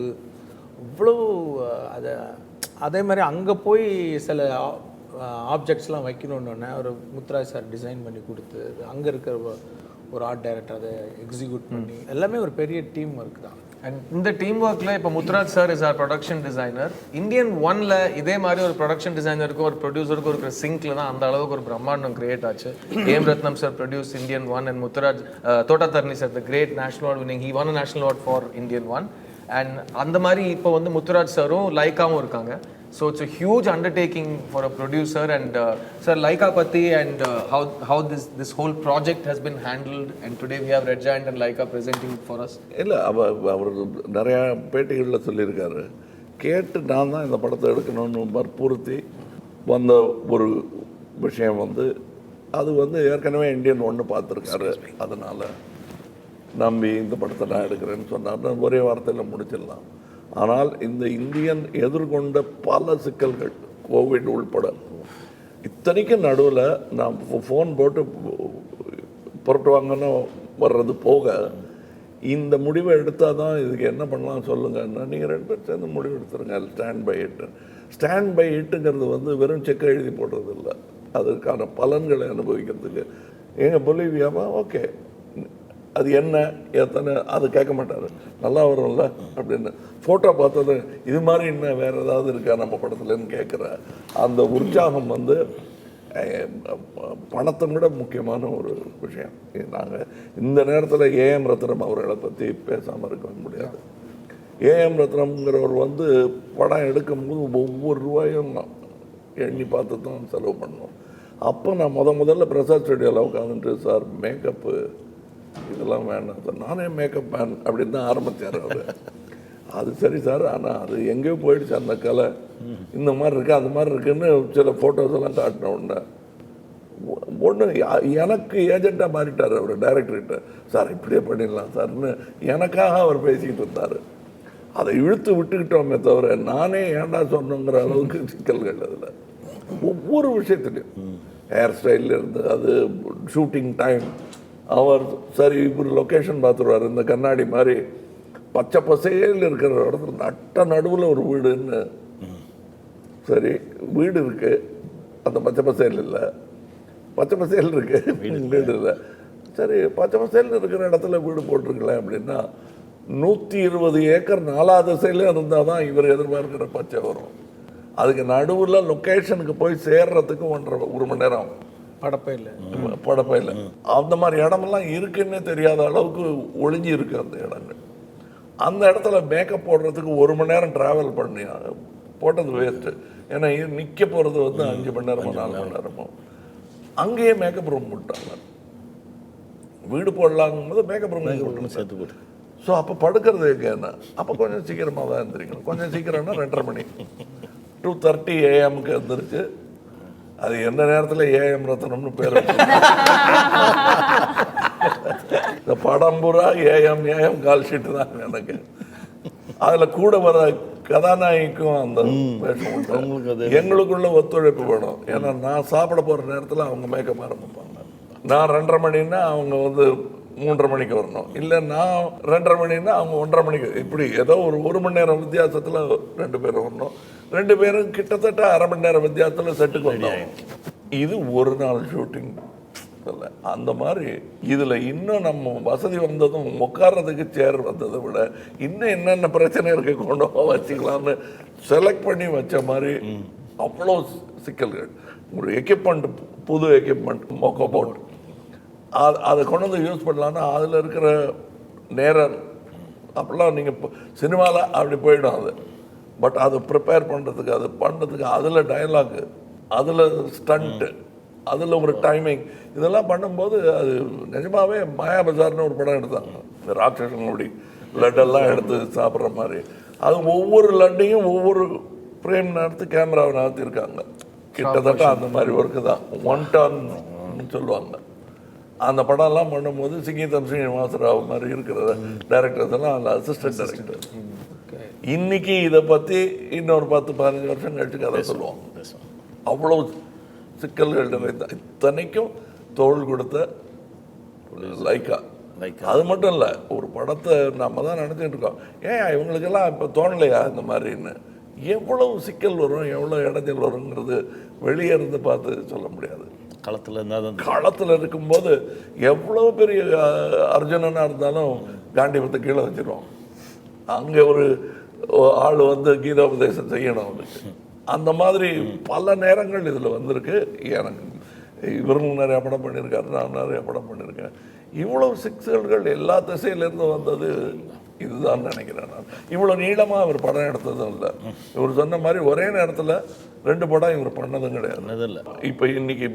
இவ்வளோ அதே மாதிரி அங்கே போய் சில ஆப்ஜெக்ட்ஸ்லாம் வைக்கணுன்னொன்னே ஒரு முத்துராஜ் சார் டிசைன் பண்ணி கொடுத்து அங்கே இருக்கிற ஒரு ஆர்ட் டைரக்டர் அதை எக்ஸிக்யூட் பண்ணி எல்லாமே ஒரு பெரிய டீம் ஒர்க் தான். அண்ட் இந்த டீம் ஒர்க்கில் இப்போ Muthuraj sir is our production designer. Indian 1ல் இதே மாதிரி ஒரு ப்ரொடக்ஷன் டிசைனருக்கும் ஒரு ப்ரொடியூசருக்கும் இருக்கிற சிங்க்ல தான் அந்த அளவுக்கு ஒரு பிரம்மாண்டம் கிரியேட் ஆச்சு. A M Ratnam sir produce Indian 1 and Muthuraj Thottatharani sir the great national award winning, he won a national award for Indian 1. And அந்த மாதிரி இப்போ வந்து முத்துராஜ் சாரும் லைக்காவும் இருக்காங்க. So it's a huge undertaking for a producer. And sir, Laika Patti and how this whole project has been handled, and today we have Red Giant and Laika presenting it for us. இல்லை அவர் நிறையா பேட்டிகளில் சொல்லியிருக்காரு, கேட்டு நான் தான் இந்த படத்தை எடுக்கணும்னு வற்புறுத்தி வந்த ஒரு விஷயம் வந்து அது வந்து ஏற்கனவே இந்தியன் 1 பார்த்துருக்காரு. அதனால் நம்பி இந்த படத்தை நான் எடுக்கிறேன்னு சொன்னார். ஒரே வார்த்தையில் முடிச்சிடலாம். ஆனால் இந்த இந்தியன் எதிர்கொண்ட பல சிக்கல்கள், கோவிட் உள்பட, இத்தனைக்கும் நடுவில் நான் ஃபோன் போட்டு புரட்டு வாங்கன்னு வர்றது போக இந்த முடிவை எடுத்தால் தான் இதுக்கு என்ன பண்ணலாம் சொல்லுங்கன்னா, நீங்கள் 2 பேர் சேர்ந்து முடிவு எடுத்துருங்க. ஸ்டாண்ட் பை இட்டுங்கிறது வந்து வெறும் செக்கை எழுதி போடுறது இல்லை, அதற்கான பலன்களை அனுபவிக்கிறதுக்கு. எங்கள் பொலிவியாவா ஓகே அது என்ன எத்தனை அது கேட்க மாட்டார், நல்லா வரும்ல அப்படின்னு. ஃபோட்டோ பார்த்தது இது மாதிரி இன்னும் வேறு ஏதாவது இருக்கா நம்ம படத்துலன்னு கேட்குற அந்த உற்சாகம் வந்து பணத்தை விட முக்கியமான ஒரு விஷயம். நாங்கள் இந்த நேரத்தில் ஏஎம் ரத்னம் அவர்களை பற்றி பேசாமல் இருக்க முடியாது. ஏஎம் ரத்னம்ங்கிறவர் வந்து படம் எடுக்கும்போது ஒவ்வொரு ரூபாயும் எண்ணி பார்த்து தான் செலவு பண்ணோம். அப்போ நான் முதல்ல பிரசாத் ஸ்டுடியோவில் உட்காந்துட்டு, சார் மேக்கப்பு இதெல்லாம் வேண்டாம் சார், நானே மேக்கப் மேன் அப்படின்னு தான் ஆரம்பித்தார் அவர். அது சரி சார், ஆனால் அது எங்கேயோ போயிடுச்சு அந்த கலை, இந்த மாதிரி இருக்குது அது மாதிரி இருக்குன்னு சில ஃபோட்டோஸ் எல்லாம் காட்டின ஒன்று எனக்கு ஏஜெண்ட்டாக மாறிட்டார் அவர் டைரக்டர்கிட்ட. சார் இப்படியே பண்ணிடலாம் சார்னு எனக்காக அவர் பேசிக்கிட்டு இருந்தார். அதை இழுத்து விட்டுக்கிட்டோமே தவிர நானே ஏண்டா சொன்னோங்கிற அளவுக்கு சிக்கல்கள் அதில் ஒவ்வொரு விஷயத்துலையும். ஹேர் ஸ்டைல்லேருந்து அது ஷூட்டிங் டைம், அவர் சரி இப்படி லொக்கேஷன் பார்த்துருவார், இந்த கண்ணாடி மாதிரி பச்சை பசையில் இருக்கிற இடத்துல நட்ட நடுவில் ஒரு வீடுன்னு. சரி வீடு இருக்குது, அந்த பச்சை பசையில் இல்லை, பச்சை பசையில் இருக்குது வீடு இல்லை. சரி பச்சை பசையில் இருக்கிற இடத்துல வீடு போட்டிருக்கலாம் அப்படின்னா 120 ஏக்கர் 4 திசையிலும் இருந்தால் தான் இவர் எதிர்பார்க்கிற பச்சை வரும். அதுக்கு நடுவில் லொக்கேஷனுக்கு போய் சேர்றதுக்கு 1 மணி நேரம் படப்பையில் அந்த மாதிரி இடமெல்லாம் இருக்குன்னே தெரியாத அளவுக்கு ஒளிஞ்சி இருக்கு அந்த இடங்கள். அந்த இடத்துல மேக்கப் போடுறதுக்கு 1 மணி நேரம் ட்ராவல் பண்ணி போட்டது வேஸ்ட்டு. ஏன்னா நிற்க போகிறது வந்து 5 மணி நேரமோ 4 மணி நேரமோ. அங்கேயே மேக்கப் ரூம் போட்டாங்க. வீடு போடலாங்கும் போது மேக்கப் ரூம் சேர்த்து போட்டு. ஸோ அப்போ படுக்கிறது எங்கன்னா அப்போ கொஞ்சம் சீக்கிரமாக தான் எழுந்திரிக்கணும். கொஞ்சம் சீக்கிரம்னா 2:30 மணி 2:30 AM எழுந்திரிச்சு அது எந்த நேரத்தில் AM ரத்னம்னு பேர் இந்த படம் பூரா AM கால் ஷீட்டு தான் எனக்கு. அதில் கூட வர கதாநாயகிக்கும் அந்த வேஷம் உண்டு. எங்களுக்குள்ள ஒத்துழைப்பு வேணும். ஏன்னா நான் சாப்பிட போகிற நேரத்தில் அவங்க மேக்கப் ஆரம்பிப்பாங்க. நான் 2:30 மணின்னா அவங்க வந்து 3:30 மணிக்கு வரணும். இல்லை நான் 2:30 மணின்னா அவங்க 1:30 மணிக்கு. இப்படி ஏதோ ஒரு மணி நேரம் வித்தியாசத்தில் 2 பேரும் வரணும். 2 பேரும் கிட்டத்தட்ட அரை மணி நேரம் வித்தியாசத்தில் செட்டுக்கு வந்தாங்க. இது ஒரு நாள் ஷூட்டிங் இல்லை. அந்த மாதிரி இதில் இன்னும் நம்ம வசதி வந்ததும் உட்கார்றதுக்கு சேர் வந்ததை விட இன்னும் என்னென்ன பிரச்சனை இருக்க கொண்டு வச்சுக்கலாம்னு செலக்ட் பண்ணி வச்ச மாதிரி அவ்வளோ சிக்கல்கள். ஒரு எக்யூப்மெண்ட், புது எக்யூப்மெண்ட் மொக்க போட்டு அதை கொண்டு வந்து யூஸ் பண்ணலான்னா அதில் இருக்கிற நேரம் அப்படிலாம் நீங்கள் சினிமாவில் அப்படி போயிடும் அது. பட் அதை ப்ரிப்பேர் பண்ணுறதுக்கு, அது பண்ணுறதுக்கு, அதில் டயலாகு, அதில் ஸ்டண்ட்டு, அதில் ஒரு டைமிங், இதெல்லாம் பண்ணும்போது அது நிஜமாகவே மாயா பஜார்னு ஒரு படம் எடுத்தாங்க. இந்த ராட்சசனுடைய லட்டெல்லாம் எடுத்து சாப்பிட்ற மாதிரி. அது ஒவ்வொரு லட்டையும் ஒவ்வொரு ஃப்ரேம் நடத்து கேமராவை நடத்தியிருக்காங்க. கிட்டத்தட்ட அந்த மாதிரி ஒர்க்கு தான் 1 டர்ன்னு சொல்லுவாங்க. அந்த படம்லாம் பண்ணும்போது சிங்கீதம் ஸ்ரீனிவாசராவ் மாதிரி இருக்கிற டைரக்டர்ஸ் எல்லாம் அந்த அசிஸ்டன்ட் டைரக்டர். இன்னைக்கு இதை பற்றி இன்னொரு 10-15 வருஷம் கழிச்சு கதை சொல்லுவாங்க. அவ்வளோ சிக்கல்கள் நிறைந்த, இத்தனைக்கும் தோள் கொடுத்த லைக்கா. அது மட்டும் இல்லை, ஒரு படத்தை நம்ம தான் நினச்சிட்டு இருக்கோம், ஏன் இவங்களுக்கெல்லாம் இப்போ தோணலையா இந்த மாதிரின்னு. எவ்வளவு சிக்கல் வரும், எவ்வளோ இடைஞ்சல் வருங்கிறது வெளியே இருந்து பார்த்து சொல்ல முடியாது. களத்தில் இருக்கும்போது எவ்வளோ பெரிய அர்ஜுனனாக இருந்தாலும் காண்டிபத்தை கீழே வச்சிருவோம். அங்கே ஒரு ஆள் வந்து கீதோபதேசம் செய்யணும் அவனுக்கு. அந்த மாதிரி பல நேரங்கள் இதில் வந்திருக்கு. எனக்கு இவரும் நிறையா படம் பண்ணியிருக்காரு, நான் நிறையா படம் பண்ணியிருக்கேன். இவ்வளவு சிக்கல்கள் எல்லா திசையிலேருந்து வந்தது இதுதான் நினைக்கிறேன் நான். இவ்வளோ நீளமாக அவர் படம் எடுத்ததும் இல்லை. இவர் சொன்ன மாதிரி ஒரே நேரத்தில் 2 படம் இவர் பண்ணதும் கிடையாது. இப்போ இன்னைக்கு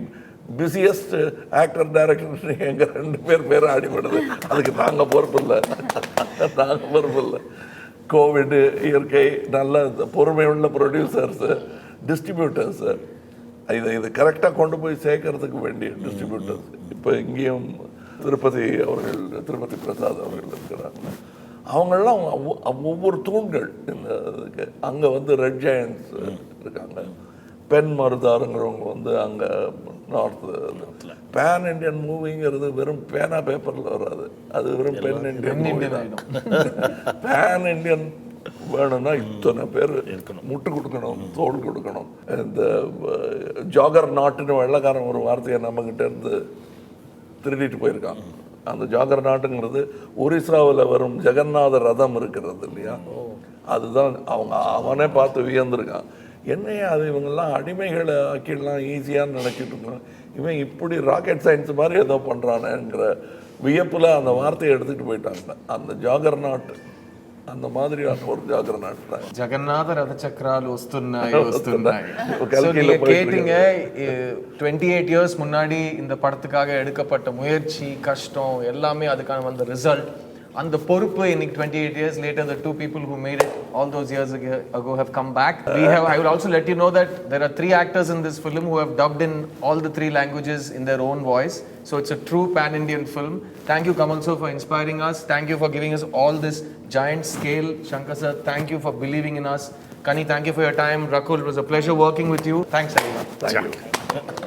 பிஸியஸ்ட் ஆக்டர் டைரக்டர் எங்கள் 2 பேரும் அடிபடுது. அதுக்கு நாங்கள் பொறுப்பு இல்லை. கோவிடு, இயற்கை, நல்ல பொறுமையுள்ள ப்ரொடியூசர்ஸு, டிஸ்ட்ரிபியூட்டர்ஸு, இது கரெக்டாக கொண்டு போய் சேர்க்கறதுக்கு வேண்டிய டிஸ்ட்ரிபியூட்டர்ஸ். இப்போ இங்கேயும் திருப்பதி பிரசாத் அவர்கள் இருக்கிறாங்க. அவங்கெல்லாம் ஒவ்வொரு தூண்கள் இந்த இதுக்கு. அங்கே வந்து ரெட் ஜெயண்ட்ஸ் இருக்காங்க. பென் மருதாருங்கிறவங்க வந்து அங்கே நார்த்தில். பேன் இண்டியன் மூவிங்கிறது வெறும் பேனா பேப்பரில் வராது, அது வெறும் பென் இண்டியன் மூவி தான். பேன் இண்டியன் வேணும்னா இத்தனை பேர் முட்டு கொடுக்கணும், தோல் கொடுக்கணும். இந்த ஜாகர் நாட்டுன்னு வெள்ளைக்காரன் ஒரு வார்த்தையை நம்மக்கிட்ட இருந்து திருடிட்டு போயிருக்கான். அந்த ஜாகர் நாட்டுங்கிறது ஒரிசாவில் வரும் ஜெகநாத ரதம் இருக்கிறது இல்லையா, அதுதான். அவனே பார்த்து வியந்திருக்கான். என்னையா அது இவங்கெல்லாம் அடிமைகளை ஆக்கிடலாம் ஈஸியான்னு நினச்சிட்டு இருக்கோம், இவன் இப்படி ராக்கெட் சயின்ஸ் மாதிரி ஏதோ பண்ணுறானேங்கிற வியப்பில் அந்த வார்த்தையை எடுத்துகிட்டு போயிட்டாங்க. அந்த ஜாகர் நாட்டு அந்த மாதிரியான ஒரு ஜாகர் நாட்டு ஜெகநாத ரத சக்கரால் வஸ்துன்னாய். கேட்டீங்க 28 இயர்ஸ் முன்னாடி இந்த படத்துக்காக எடுக்கப்பட்ட முயற்சி, கஷ்டம் எல்லாமே அதுக்கான வந்த ரிசல்ட், அந்த பொறுப்பு இன்னைக்கு 28 years later, the 2 people who made it all those years ago have come back. I will also let you know that there are 3 actors in this film who have dubbed in all the 3 languages in their own voice. So it's a true pan-Indian film. Thank you, Kamal sir, for inspiring us. Thank you for giving us all this giant scale. Shankar sir, thank you for believing in us. Kani, thank you for your time. Rakul, it was a pleasure working with you. Thanks everyone. Thank you.